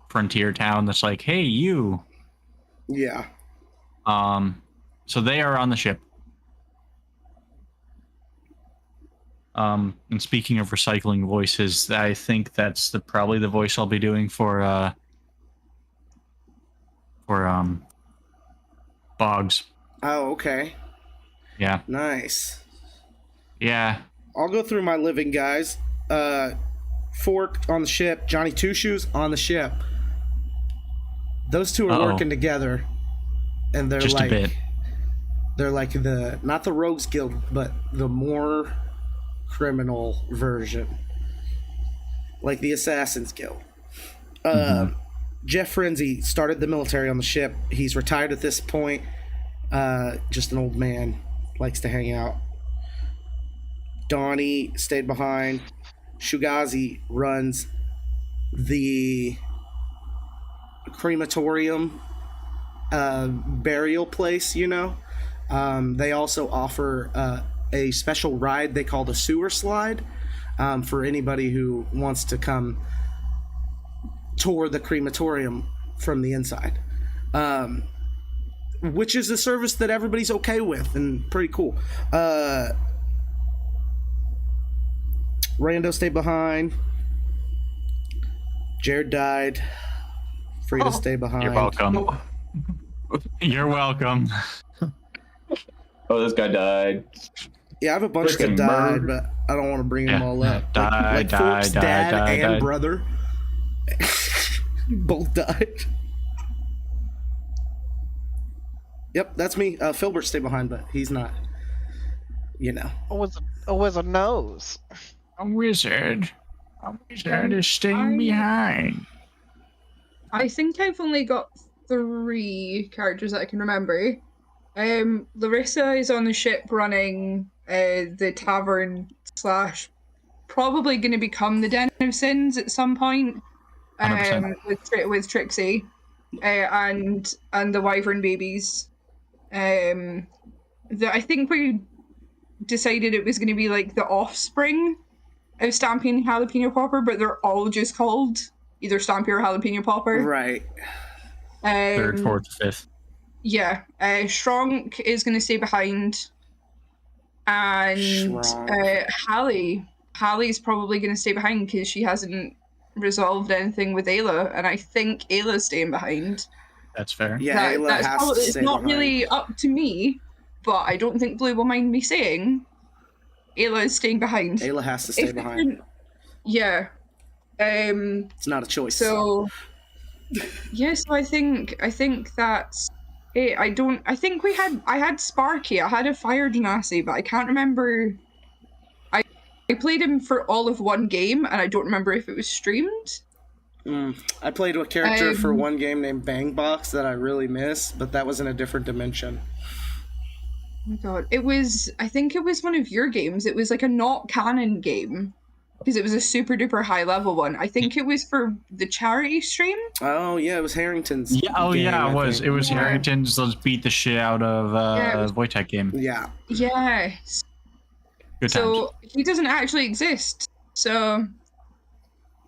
frontier town that's like, hey, you. Yeah. So they are on the ship. And speaking of recycling voices, I think that's probably the voice I'll be doing for Boggs. Oh, okay. Yeah. Nice. Yeah. I'll go through my living guys. Fork on the ship. Johnny Two Shoes on the ship. Those two are working together, and they're just like, a bit. They're like not the Rogues Guild, but the more criminal version, like the Assassins Guild. Jeff Frenzy started the military on the ship. He's retired at this point. Just an old man, likes to hang out. Donnie stayed behind. Shugazi runs the crematorium burial place, you know. They also offer a special ride they call the sewer slide for anybody who wants to come tour the crematorium from the inside, which is a service that everybody's okay with and pretty cool. Rando stayed behind. Jared died. Free to stay behind. You're welcome. You're welcome. Oh, this guy died. Yeah, I have a bunch that died, but I don't want to bring them all up. Died, Fork's dad and died. brother both died. Yep, that's me. Filbert stayed behind, but he's not. You know. A wizard knows. A wizard is staying behind. I think I've only got 3 characters that I can remember. Larissa is on the ship running the tavern / probably going to become the Den of Sins at some point. With Trixie and the Wyvern babies. I think we decided it was going to be like the offspring of Stampy and Jalapeno Popper, but they're all just called either Stampy or Jalapeno Popper. Right. 3rd, 4th, 5th. Yeah. Strong is going to stay behind. And Hallie's probably going to stay behind because she hasn't resolved anything with Ayla, and I think Ayla's staying behind. That's fair. Yeah, Ayla has to stay it's not behind. really up to me, but I don't think Blue will mind me saying Ayla is staying behind. Ayla has to stay behind. Yeah. It's not a choice. So yes, I think that's it. I think I had Sparky, I had a Fire Genasi, but I can't remember. I played him for all of one game, and I don't remember if it was streamed. I played a character for one game named Bang Box that I really miss, but that was in a different dimension. Oh my god. I think it was one of your games. It was like a not canon game, because it was a super duper high level one. I think it was for the charity stream. Oh yeah, it was Harrington's. Yeah, it was. It was Harrington's Let's Beat the Shit Out of Wojtek game. Yeah. Yes. Good times. So he doesn't actually exist. So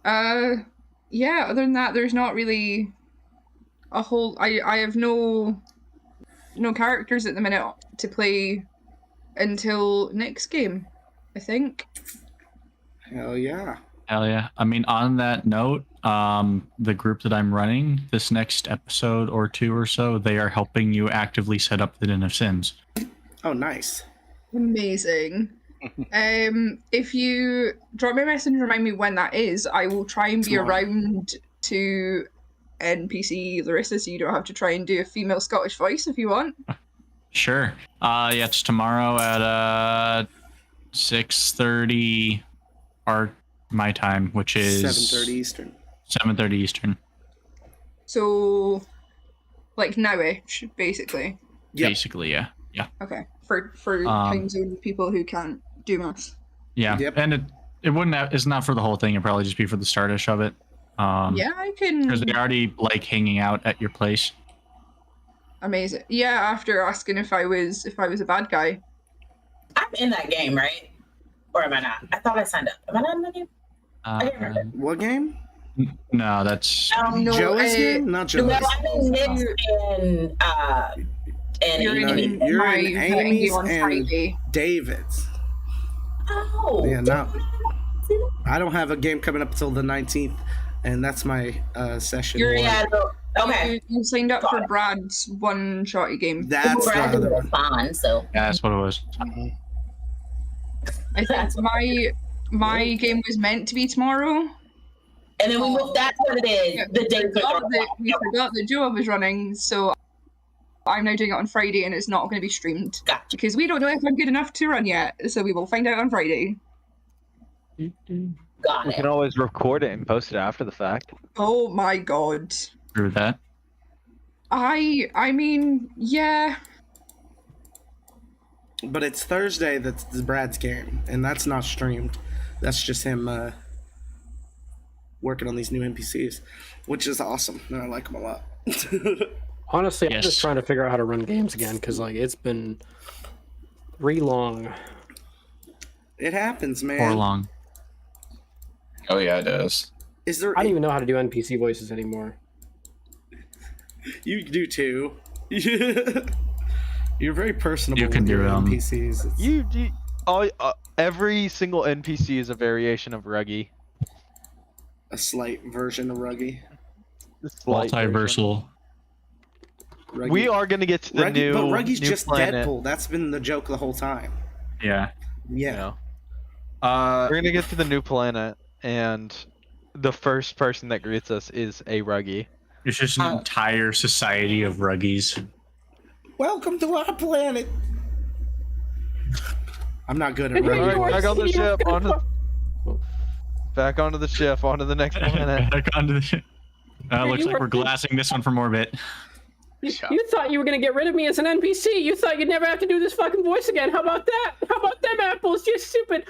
yeah, other than that, there's not really a whole I have no characters at the minute to play until next game, I think. Hell yeah. Hell yeah. I mean, on that note, the group that I'm running, this next episode or 2 or so, they are helping you actively set up the Den of Sins. Oh, nice. Amazing. If you drop me a message and remind me when that is, I will try and be Tomorrow. around to NPC Larissa, so you don't have to try and do a female Scottish voice if you want. Sure. Yeah, it's tomorrow at 6:30 my time, which is 7:30 Eastern. 7:30 Eastern. So, like nowish, basically. Yep. Basically, yeah. Okay. For time zone people who can't do maths. Yeah. Yep. And it wouldn't have, it's not for the whole thing. It'd probably just be for the startish of it. Yeah, I can. Because they already like hanging out at your place. Amazing. Yeah, after asking if I was a bad guy. I'm in that game, right? Or am I not? I thought I signed up. Am I not in that game? I can't remember. What game? No, that's No, Joe's game? Not Joe's. No, I'm in Nick's and You're No, in you're my in Amy's on and Friday. David's. Oh. Yeah, not. I don't have a game coming up until the 19th, and that's my session. You're one. okay. You signed up Got for it. Brad's one-shotty game. That's the Brad other was one. fine, so yeah, that's what it was. I think my game was meant to be tomorrow. and then we moved. That's what it is. Yeah, The day we forgot that Joe was running, so I'm now doing it on Friday, and it's not going to be streamed Gotcha. because we don't know if I'm good enough to run yet. So we will find out on Friday. Got We it. can always record it and post it after the fact. Oh my god. Through that. I mean, yeah. But it's Thursday that's Brad's game, and that's not streamed. That's just him working on these new NPCs, which is awesome, and I like them a lot. Honestly, I'm Yes. just trying to figure out how to run games again because like it's been re long. It happens, man. Or long. Oh yeah, it does. Is there? I don't even know how to do NPC voices anymore. You do too. You're very personable. You can with your do, NPCs. It's- You every single NPC is a variation of Ruggy. a slight version of Ruggy. Slight version. Multiversal. Ruggy. We are gonna get to the Ruggy, but Ruggy's new just planet. Deadpool. That's been the joke the whole time. Yeah. Yeah. You know. Uh, We're gonna get to the new planet, and the first person that greets us is a Ruggy. it's just an entire society of ruggies. Welcome to our planet. I'm not good at And here Ruggy. you are, Back on the sitting ship. on- Back onto the ship. Onto the next planet. Back onto the ship. Looks you like were- we're glassing this one from orbit. You thought you were gonna get rid of me as an NPC. You thought you'd never have to do this fucking voice again. How about that? How about them apples? You're stupid.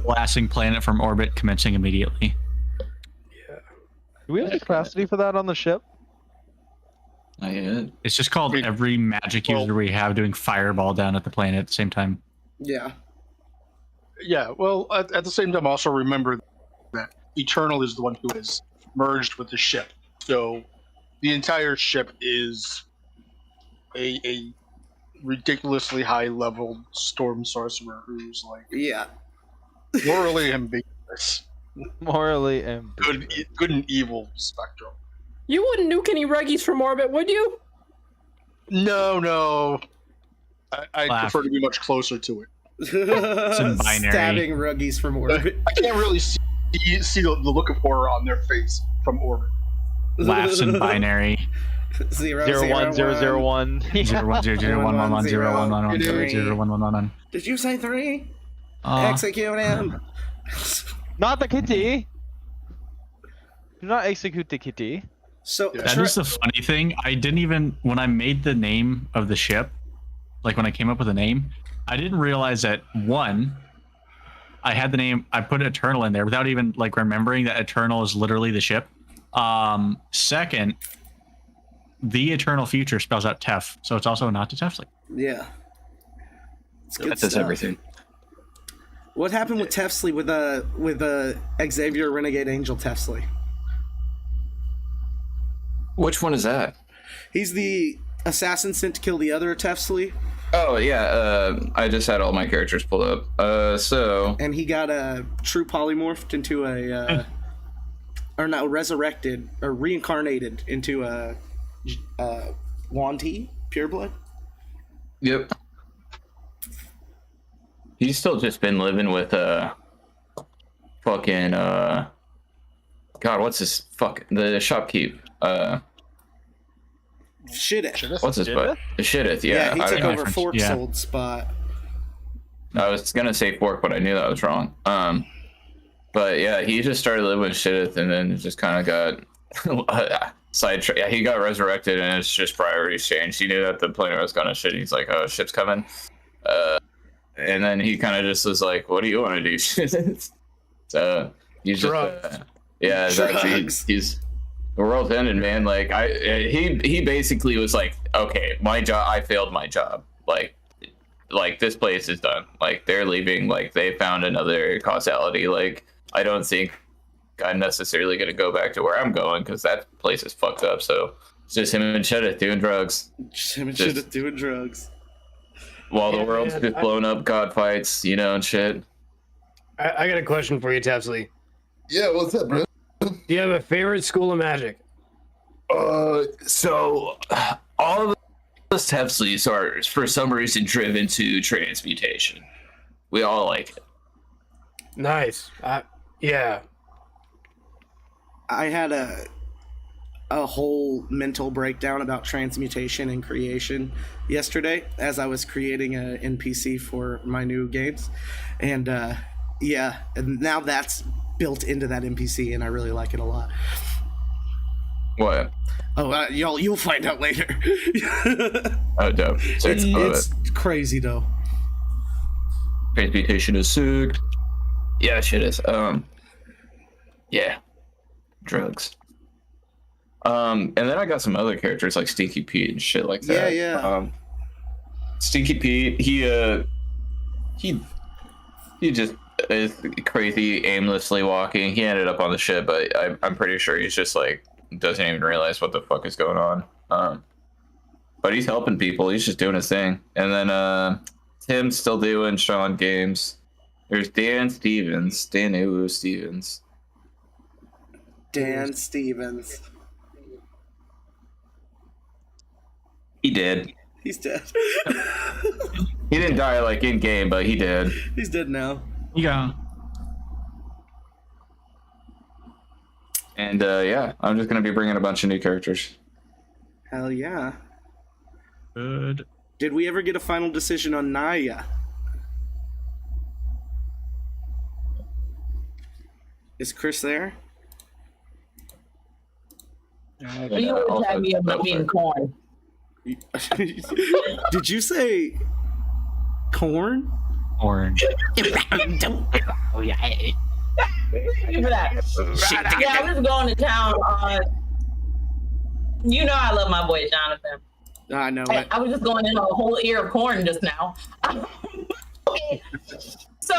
Blasting planet from orbit, commencing immediately. Do we have the capacity for that on the ship? Not yet. It's just called Wait. every magic user we have doing fireball down at the planet at the same time. Yeah. Yeah, well, at the same time, also remember that Eternal is the one who is merged with the ship. So the entire ship is a ridiculously high-level storm sorcerer who's like Yeah. morally ambiguous, Morally and good and evil spectrum. You wouldn't nuke any Ruggies from orbit, would you? No, I Laugh. prefer to be much closer to it. in binary. Stabbing Ruggies from orbit. I can't really see the look of horror on their face from orbit. Laughs in binary. 01001. 010011101110111. Did you say 3? Uh, Execute him. Not the kitty. Do not execute the kitty. So That is the funny thing. I didn't even, when I made the name of the ship, like when I came up with a name, I didn't realize that one, I had the name, I put Eternal in there without even like remembering that Eternal is literally the ship. Second, the Eternal Future spells out Tef, so it's also not to Tefsley. yeah. It's good That does stuff. everything. What happened with Tefsley with Xavier Renegade Angel Tefsley? Which one is that? He's the assassin sent to kill the other Tefsley, Oh yeah, I just had all my characters pulled up. So and he got true polymorphed into a or not resurrected or reincarnated into a Wanti pureblood. yep. He's still just been living with fucking God, what's his the shopkeep? Shit. What's his butt? The Shitteth, Yeah, he I took don't know. over Fork's old spot. I was gonna say Fork, but I knew that was wrong. But yeah, he just started living with Shitteth, and then just kind of got sidetracked. Yeah, he got resurrected, and it's just priorities changed. He knew that the planet was gonna shit. He's like, "Oh, ship's coming," and then he kind of just was like, "What do you want to do?" So he's just yeah, exactly. He's the world's ended, man. Like he basically was like, "Okay, my job. I failed my job. Like this place is done. Like they're leaving. Like they found another causality. Like I don't think I'm necessarily gonna go back to where I'm going because that place is fucked up. So it's just him and Shitteth doing drugs. Just him and Shitteth doing drugs. While the world's just blown up, God fights, and shit. I got a question for you, Tepsley. Yeah, what's up, bro? Do you have a favorite school of magic? So all of us Tepsleys are for some reason driven to transmutation. We all like it. Nice. Yeah. I had a whole mental breakdown about transmutation and creation yesterday as I was creating an NPC for my new games, and and now that's built into that NPC, and I really like it a lot. What? Oh, you'll find out later. Oh, dope. It's crazy though. Transmutation is sick. Yeah, shit is. Yeah, drugs. And then I got some other characters like Stinky Pete and shit like that. Yeah. Stinky Pete, he just is crazy, aimlessly walking. He ended up on the ship, but I'm pretty sure he's just like doesn't even realize what the fuck is going on. But he's helping people. He's just doing his thing. And then Tim's still doing Sean games. There's Dan Stevens. He did. He's dead. He didn't die like in game, but he did. He's dead now. Yeah. And yeah, I'm just gonna be bringing a bunch of new characters. Hell yeah. Good. Did we ever get a final decision on Naya? Is Chris there? You always have me about eating corn. Did you say corn? Orange. Oh yeah. For that. Yeah, I'm just going to town on. You know I love my boy Jonathan. I know. I was just going in on a whole ear of corn just now. Okay. So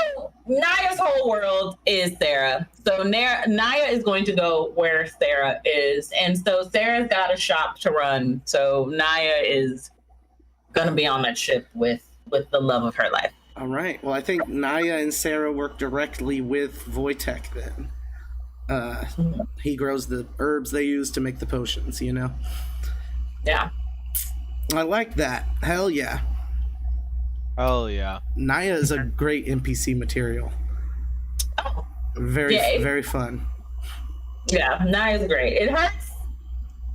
Naya's whole world is Sarah. So Naya is going to go where Sarah is, and so Sarah's got a shop to run. So Naya is gonna be on that ship with the love of her life. All right. Well, I think Naya and Sarah work directly with Wojtek then. He grows the herbs they use to make the potions, Yeah. I like that. Hell yeah. Oh yeah. Naya is a great NPC material. Oh. Very, very fun. Yeah, Naya's great. It hurts,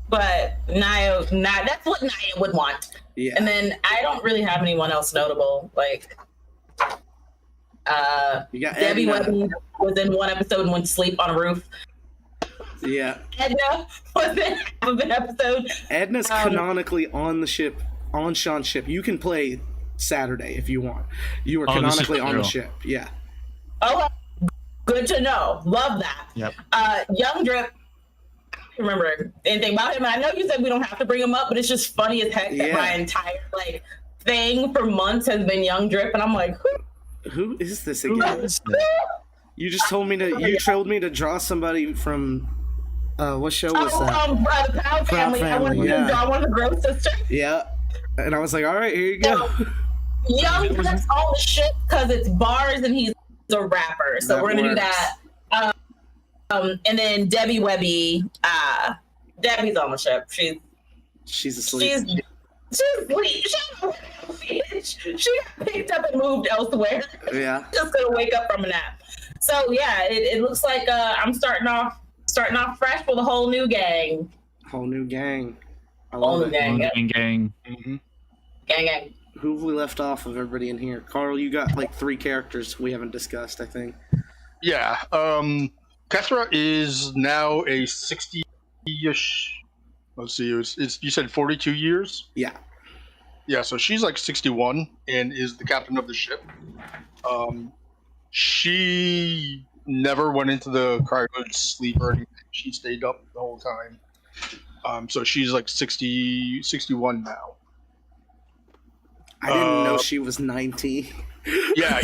but Naya, that's what Naya would want. Yeah. And then I don't really have anyone else notable. Like, you got Debbie Edna. was in one episode and went to sleep on a roof. Yeah. Edna was in half of an episode. Edna's canonically on the ship, on Sean's ship. You can play Saturday if you want. You are canonically on the ship. Yeah. Oh, good to know. Love that. Yep. Young Drip. I don't remember anything about him. I know you said we don't have to bring him up, but it's just funny as heck that my entire thing for months has been Young Drip, and I'm like, who is this again? You just told me you told me to draw somebody from what show was that? The Proud Family. I wanted to draw one of the Gross Sisters. Yeah. And I was like, all right, here you go. So, Young Drip's on the ship because it's bars and he's a rapper. So we're gonna do that. And then Debbie Webby, Debbie's on the ship. She's asleep. She's asleep. She got picked up and moved elsewhere. Yeah. Just gonna wake up from a nap. So yeah, it looks like I'm starting off starting off fresh with a whole new gang. Whole new gang. I Whole love new it. gang. Yep. Gang. Gang. Who have we left off of everybody in here? Carl, you got like 3 characters we haven't discussed, I think. Yeah. Kethra is now a 60-ish. Let's see. It's you said 42 years. Yeah. Yeah. So she's like 61 and is the captain of the ship. She never went into the cryogen sleep or anything. She stayed up the whole time. So she's like 61 now. I didn't know she was 90. Yeah.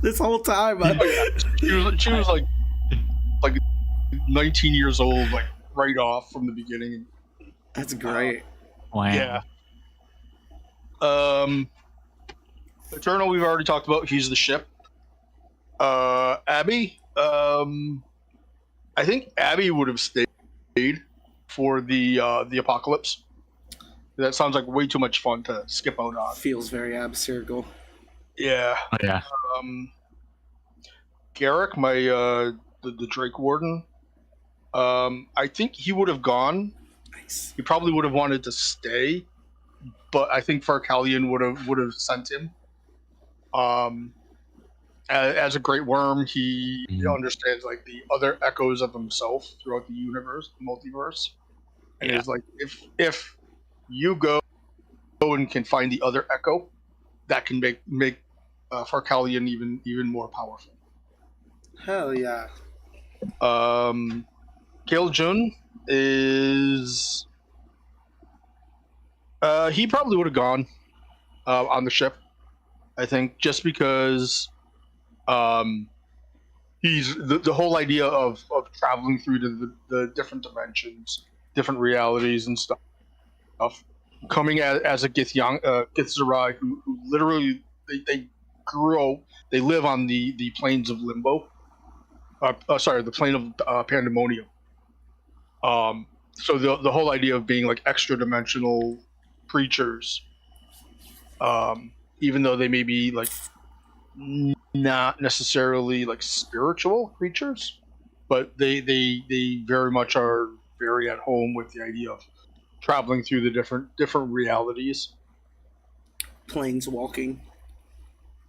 This whole time. She was like 19 years old, like right off from the beginning. That's great. Wow. Yeah. Eternal, we've already talked about. He's the ship. Abby. I think Abby would have stayed for the apocalypse. That sounds like way too much fun to skip out on. Feels very absurgal. Yeah. Oh, yeah. Garrick, my the Drake Warden. I think he would have gone. Nice. He probably would have wanted to stay, but I think Farkalion would have sent him. As a great worm, he understands like the other echoes of himself throughout the universe, the multiverse, and it's like if you go and can find the other echo, that can make Farkalion even more powerful. Hell yeah. Kale Jun is he probably would have gone on the ship, I think, just because he's the whole idea of traveling through the different dimensions, different realities and stuff, coming as a Githzerai who literally they live on the plains of Limbo. The plane of Pandemonium. So the whole idea of being like extra dimensional creatures, even though they may be like not necessarily like spiritual creatures, but they very much are very at home with the idea of traveling through the different realities. Planes walking.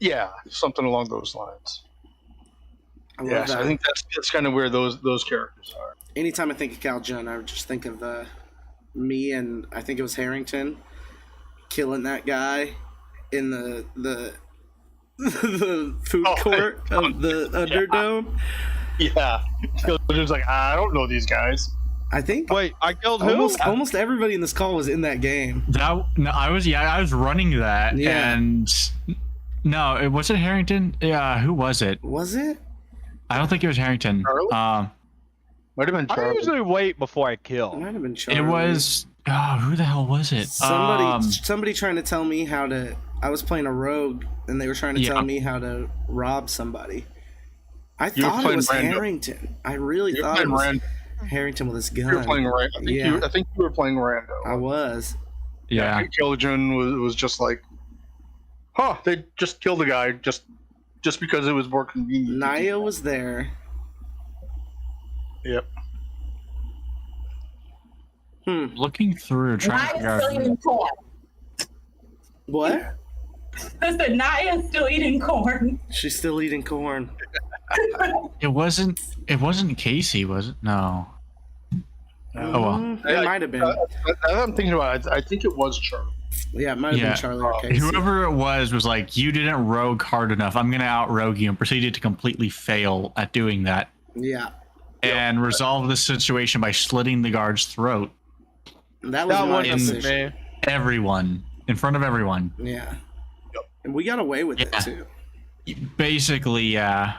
Yeah, something along those lines. I love Yeah, that. so I think that's kind of where those characters are. Anytime I think of Cal Jun, I would just think of me and I think it was Harrington killing that guy in the the food court of the Underdome. Yeah, Children's like, I don't know these guys. I think Wait, I killed who? almost everybody in this call was in that game. I was running that, Yeah. and no, it wasn't Harrington. Yeah, who was it? Was it? I don't think it was Harrington. Charlie? Might have been I Charlie. usually wait before I It kill. might have been Charlie. It was. Oh, who the hell was it? Somebody trying to tell me how to. I was playing a rogue, and they were trying to Yeah. tell me how to rob somebody. I You were thought it playing was random. Harrington. I really You were thought it playing was Rand. Harrington with his gun. You were playing Rand. Yeah. I think you were playing Rando. I was. Yeah. Killian was just like, huh? They just killed the guy just because it was more convenient. Naya was there. Yep. Looking through, trying to figure Naya's still out. eating corn. What? I said Naya's still eating corn. She's still eating corn. It wasn't Casey, was it? No. Oh well. It might have been. I'm thinking about it. I think it was Charlie. Yeah, it might have Yeah. been Charlie or Casey. Whoever it was like, you didn't rogue hard enough. I'm gonna out rogue you, and proceeded to completely fail at doing that, Yeah. and resolve the situation by slitting the guard's throat. That was That my wasn't decision. me. Everyone in front of everyone. Yeah. And we got away with it Yeah. too. Basically, yeah.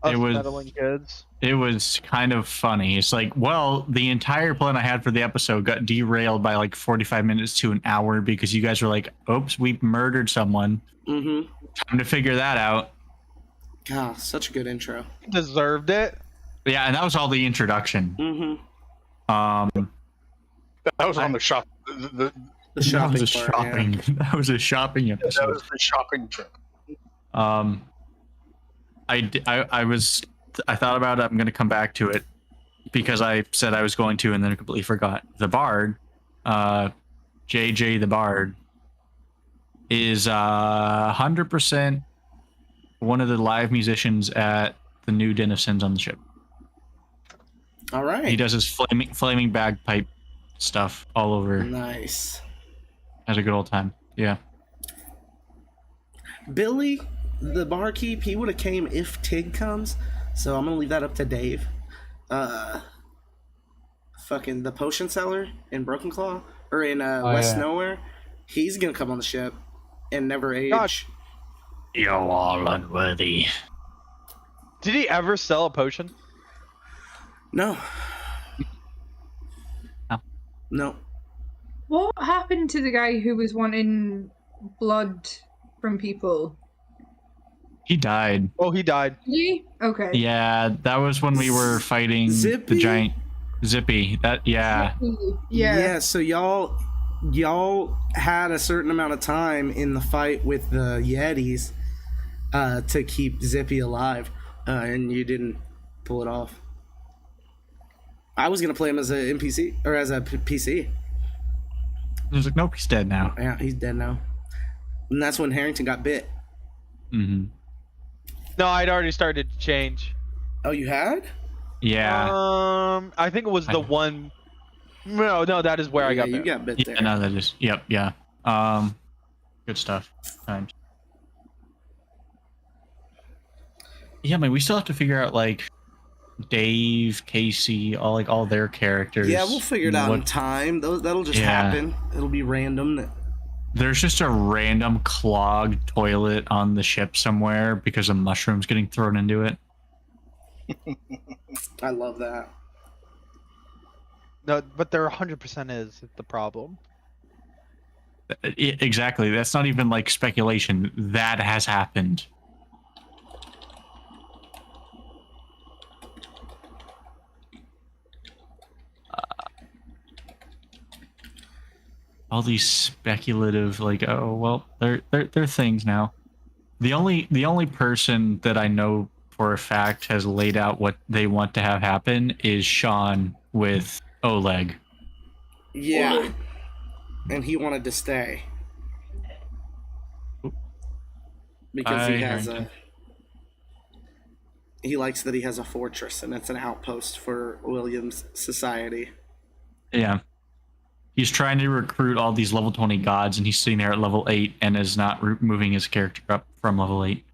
Us It was- meddling kids. It was kind of funny. It's like, well, the entire plan I had for the episode got derailed by like 45 minutes to an hour because you guys were like, oops, we murdered someone. Mm-hmm. Time to figure that out. God, such a good intro. Deserved it. Yeah, and that was all the introduction. Mm-hmm. That was on the shop. The The shopping that was a part, yeah. shopping. That was a shopping that episode. was the shopping trip. I was I thought about it. I'm going to come back to it because I said I was going to, and then I completely forgot. The Bard, JJ the Bard, is 100% one of the live musicians at the new Den of Sins on the ship. All right. He does his flaming bagpipe stuff all over. Nice. Has a good old time. Yeah. Billy, the barkeep, he would have came if Tig comes, so I'm gonna leave that up to Dave. Fucking the potion seller in Broken Claw or in West Nowhere, he's gonna come on the ship and never age. Gosh. You're all unworthy. Did he ever sell a potion? No. No. No. What happened to the guy who was wanting blood from people? He died. Oh, he died. Did he? Okay. Yeah, that was when we were fighting Zippy? the giant Zippy. That yeah. Yeah. So y'all had a certain amount of time in the fight with the Yetis to keep Zippy alive, and you didn't pull it off. I was gonna play him as an NPC or as a PC. I was like, nope, he's dead now. Yeah, he's dead now. And that's when Harrington got bit. Mm-hmm. No, I'd already started to change. Oh, you had? Yeah. I think it was the one. No, that is where I got you bit. got bit there. Yeah, no, that is. Yep, yeah. Good stuff. Times. Yeah, man, we still have to figure out like Dave, Casey, all their characters. Yeah, we'll figure it out in time. That'll just happen. It'll be random. There's just a random clogged toilet on the ship somewhere because of mushrooms getting thrown into it. I love that. No, but there 100% is the problem. Exactly. That's not even like speculation. That has happened. All these speculative, like, oh well, they're things now. The only person that I know for a fact has laid out what they want to have happen is Sean with Oleg. Yeah. And he wanted to stay. Because he likes that he has a fortress and it's an outpost for William's society. Yeah. He's trying to recruit all these level 20 gods, and he's sitting there at level 8 and is not moving his character up from level 8.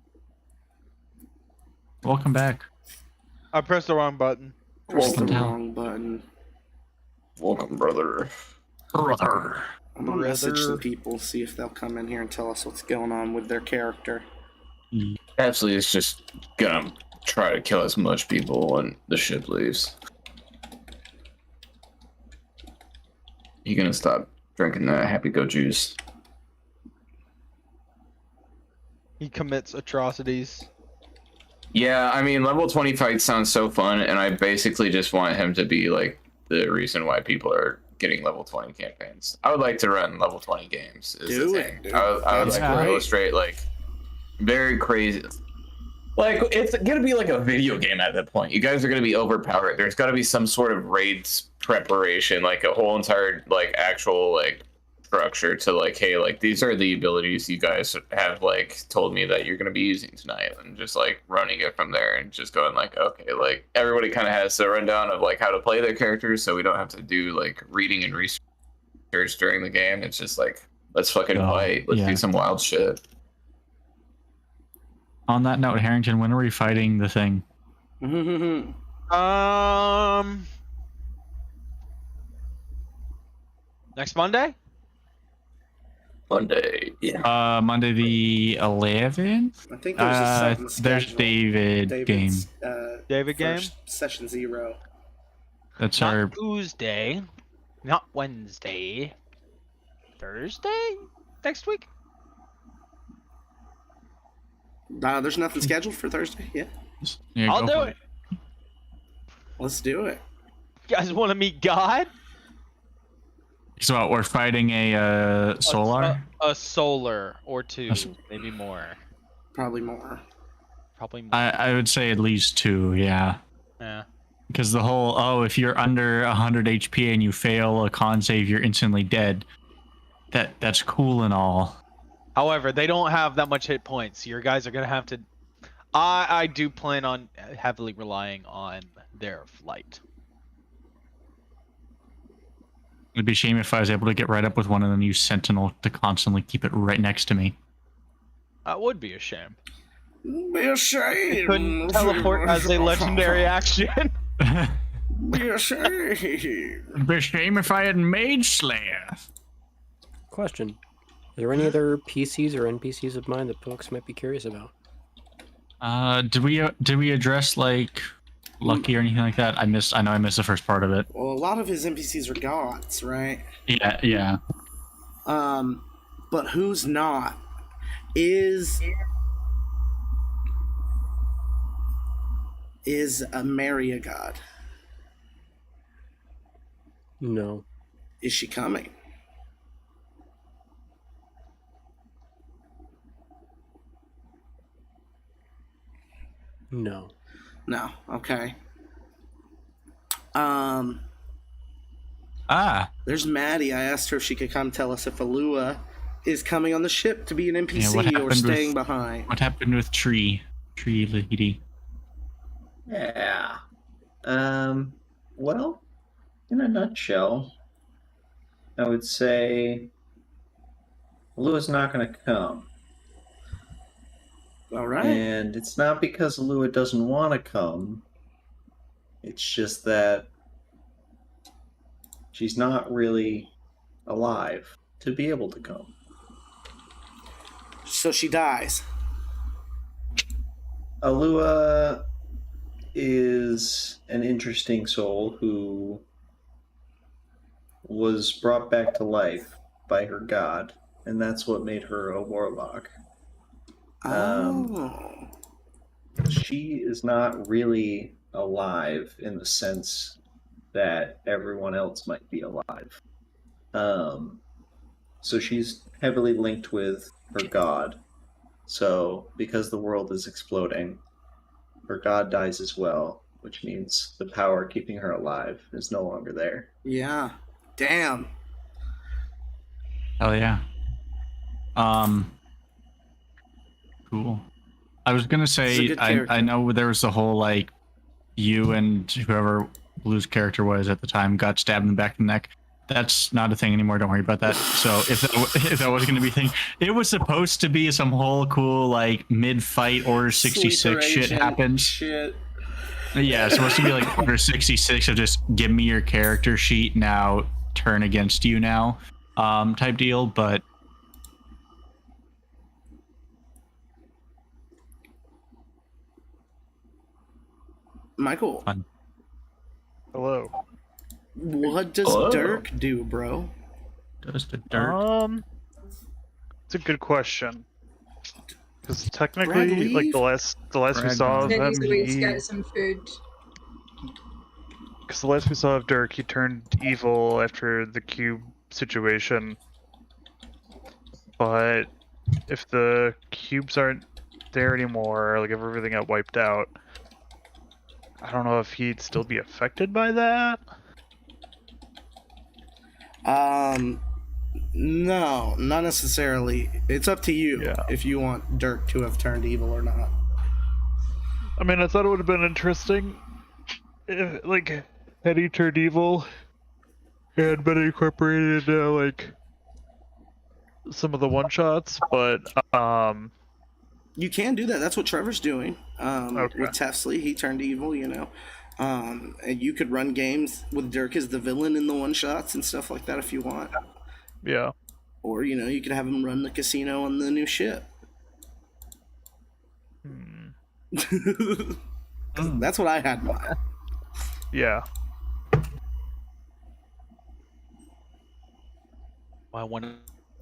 Welcome back. I pressed the wrong button. Pressed the wrong button. Welcome, brother. Brother. I'm gonna message some people, see if they'll come in here and tell us what's going on with their character. Absolutely, it's just gonna try to kill as much people when the ship leaves. You gonna stop drinking Happy Go juice? He commits atrocities. Yeah, I mean, level 20 fights sounds so fun, and I basically just want him to be like the reason why people are getting level 20 campaigns. I would like to run level 20 games. Do it, dude. I would like to illustrate like very crazy. Like, it's gonna be like a video game at that point. You guys are gonna be overpowered. There's gotta be some sort of raids preparation, like a whole entire like actual like structure to like, hey, like these are the abilities you guys have like told me that you're gonna be using tonight, and just like running it from there and just going like, okay, like everybody kind of has a rundown of like how to play their characters, so we don't have to do like reading and research during the game. It's just like, let's fucking fight. Let's do some wild shit. On that note, Harrington, when are we fighting the thing? Next Monday? Monday, yeah. Monday the 11th? I think there's a second there's schedule. David game. David game? Session 0. That's Not our Tuesday. Not Wednesday. Thursday? Next week? There's nothing scheduled for Thursday. Yeah. I'll do it. Let's do it. You guys want to meet God? So what, we're fighting a solar? A solar or two, maybe more. Probably more. Probably more. I would say at least 2, yeah. Yeah. Because the whole, if you're under 100 HP and you fail a con save, you're instantly dead. That's cool and all. However, they don't have that much hit points. Your guys are gonna have to. I do plan on heavily relying on their flight. It'd be a shame if I was able to get right up with one and then use Sentinel to constantly keep it right next to me. That would be a shame. Be a shame. Couldn't teleport as a legendary action. Be a shame. It'd be a shame if I had Mage Slayer. Question. Are there any other PCs or NPCs of mine that folks might be curious about? Did we address like Lucky or anything like that? I know I missed the first part of it. Well, a lot of his NPCs are gods, right? Yeah. But who's not? Is Mary a god? No. Is she coming? No. No. Okay. There's Maddie. I asked her if she could come tell us if Alua is coming on the ship to be an NPC or staying behind. What happened with Tree Lady? Yeah. Well, in a nutshell, I would say Alua's not going to come. All right. And it's not because Alua doesn't want to come. It's just that she's not really alive to be able to come. So she dies. Alua is an interesting soul who was brought back to life by her god, and that's what made her a warlock. She is not really alive in the sense that everyone else might be alive. So she's heavily linked with her god. So because the world is exploding, her god dies as well, which means the power keeping her alive is no longer there. Yeah. Damn. Hell yeah. Cool. I was gonna say I know there was the whole like you and whoever Blue's character was at the time got stabbed in the back of the neck. That's not a thing anymore. Don't worry about that. So if that was going to be a thing, it was supposed to be some whole cool like mid-fight Order 66 shit happens. Shit. Yeah, it's supposed to be like Order 66 of just give me your character sheet now, turn against you now, type deal. But Michael. Fun. Hello. What does Dirk do, bro? Does the Dirk? It's a good question. Because technically, like the last we saw of him, to get some food. Because the last we saw of Dirk, he turned evil after the cube situation. But if the cubes aren't there anymore, like if everything got wiped out, I don't know if he'd still be affected by that. No, not necessarily. It's up to you if you want Dirk to have turned evil or not. I mean, I thought it would have been interesting if, like, had he turned evil and been incorporated into, like, some of the one-shots, but, You can do that. That's what Trevor's doing. Okay. With Tefsley, he turned evil, you know. And you could run games with Dirk as the villain in the one-shots and stuff like that if you want. Yeah. Or, you know, you could have him run the casino on the new ship. That's what I had in mind. Yeah. Do I want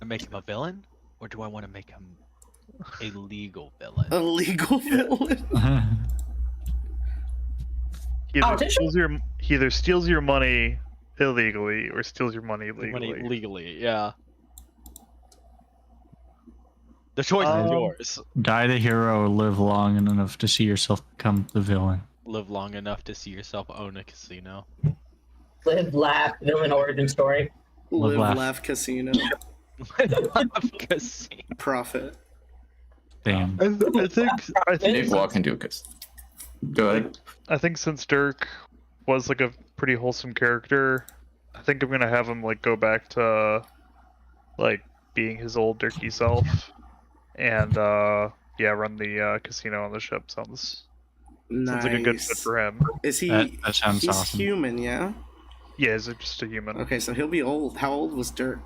to make him a villain, or do I want to make him a legal villain? A legal villain? He either steals your money illegally or steals your money legally. Yeah. The choice is yours. Die the hero, live long enough to see yourself become the villain. Live long enough to see yourself own a casino. Live, laugh, villain origin story. Live, laugh. laugh, casino. Casino. Profit. Damn. I think Nick walk into a kiss. Go ahead. I think since Dirk was like a pretty wholesome character, I think I'm gonna have him like go back to like being his old Dirky self, and run the casino on the ship. Sounds like a good fit for him. Is he? That sounds he's awesome. human, yeah. Yeah, he's just a human. Okay, so he'll be old. How old was Dirk?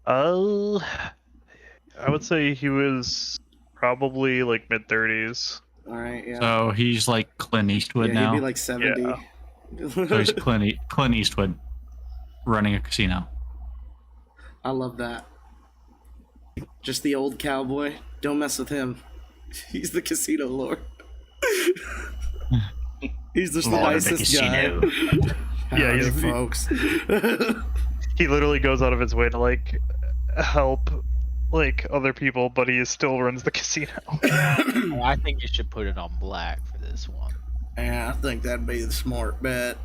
I would say he was probably like mid-30s. All right, yeah. So he's like Clint Eastwood yeah, now. he'd be like 70. Yeah. So he's Clint Eastwood running a casino. I love that. Just the old cowboy. Don't mess with him. He's the casino lord. He's just the Lord of the nicest guy. casino. Yeah, Howdy, he's- folks. He literally goes out of his way to like help like other people, but he still runs the casino. I think you should put it on black for this one. Yeah, I think that'd be the smart bet.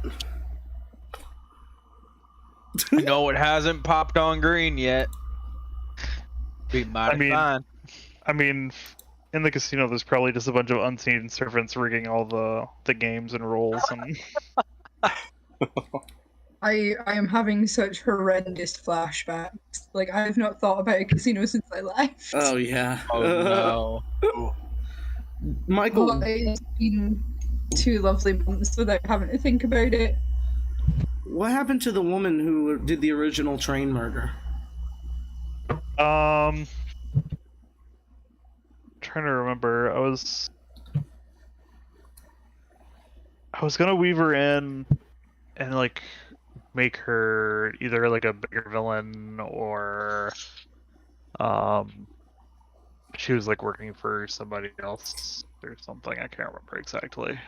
I know it hasn't popped on green yet. Be mighty fine. I mean, in the casino, there's probably just a bunch of unseen servants rigging all the games and rolls and. I am having such horrendous flashbacks. Like, I have not thought about a casino since I left. Oh, yeah. Oh no. Michael. But it's been 2 lovely months without having to think about it. What happened to the woman who did the original train murder? Trying to remember. I was gonna weave her in and like make her either like a bigger villain or she was like working for somebody else or something. I can't remember exactly.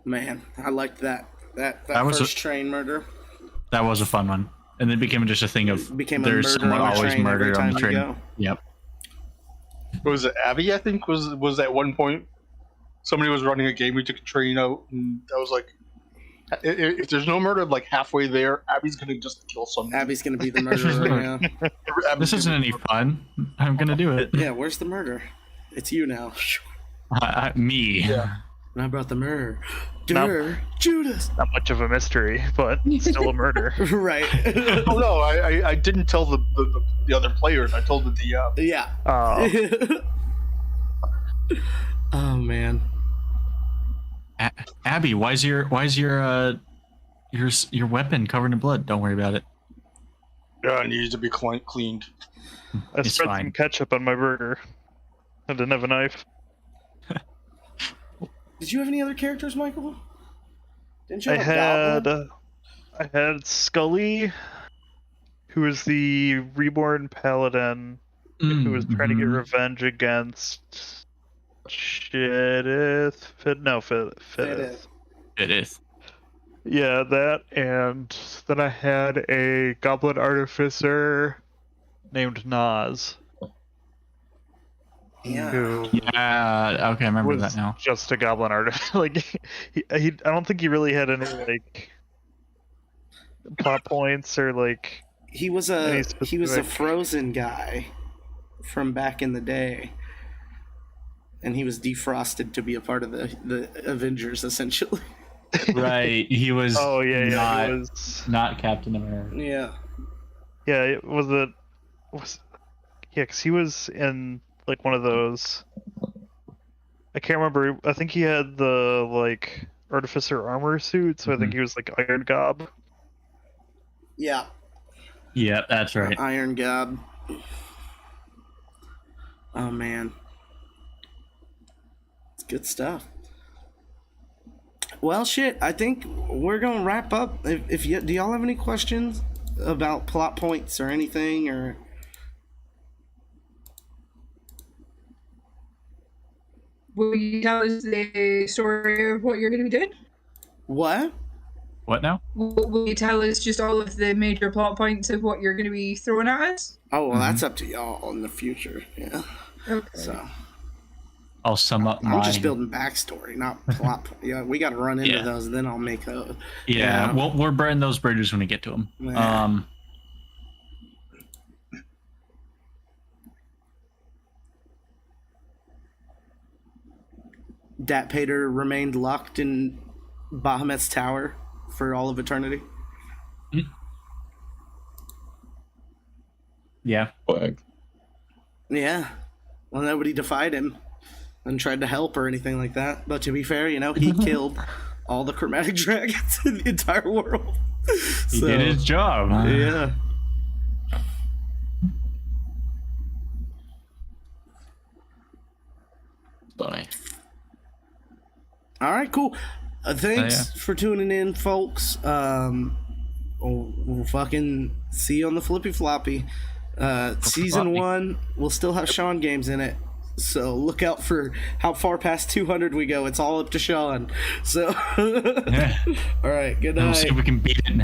Man, I liked that. That was first train murder. That was a fun one. And then it became just a thing of Became a there's murder someone on the always train every murdered on time the you train. go. Yep. Was it Abby? I think was at one point somebody was running a game. We took a train out, and I was like, if there's no murder like halfway there, Abby's gonna just kill someone. Abby's gonna be the murderer. Yeah. This isn't any fun. I'm gonna do it. Yeah, where's the murder? It's you now. Me. Yeah. And I brought the murder. No. Judas. Not much of a mystery, but still a murder. Right. Oh no, I didn't tell the other players. I told the DM. Yeah. Oh man. Abby, why's your weapon covered in blood? Don't worry about it. Yeah, it needs to be cleaned. I It's spread fine. some ketchup on my burger. I didn't have a knife. Did you have any other characters, Michael? Didn't you I have a goblin? had Scully, who was the reborn paladin who was trying to get revenge against Fidith. It is. Yeah, that, and then I had a goblin artificer named Nas. Yeah. Who Yeah. Okay, I remember was that now. just a goblin artificer. Like, I don't think he really had any like plot points or like. He was any a specific- frozen guy from back in the day. And he was defrosted to be a part of the Avengers, essentially. Right. He was. Oh yeah, Not, he was. not Captain America. Yeah. Yeah, because he was in like one of those. I can't remember. I think he had the like artificer armor suit, so I think he was like Iron Gob. Yeah. Yeah, that's right. Iron God. Oh man. It's good stuff. Well, shit. I think we're gonna wrap up. If you do, y'all have any questions about plot points or anything, or Will you tell us the story of what you're going to be doing? what? What now? Will you tell us just all of the major plot points of what you're going to be throwing at us? Oh, well, that's up to y'all in the future. Yeah. Okay. So I'll sum up I'm mine. just building backstory, not plot. Yeah, we got to run into those, then I'll make a. Yeah, we'll burn those bridges when we get to them. Yeah. Dat Pater remained locked in Bahamut's tower for all of eternity. Yeah. Yeah. Well, nobody defied him and tried to help or anything like that. But to be fair, he killed all the chromatic dragons in the entire world. He did his job. Yeah. Funny. All right, cool. Thanks for tuning in, folks. We'll fucking see you on the Flippy Floppy. Season 1 will still have Sean games in it, so look out for how far past 200 we go. It's all up to Sean. So, all right, good night. We'll see if we can beat it.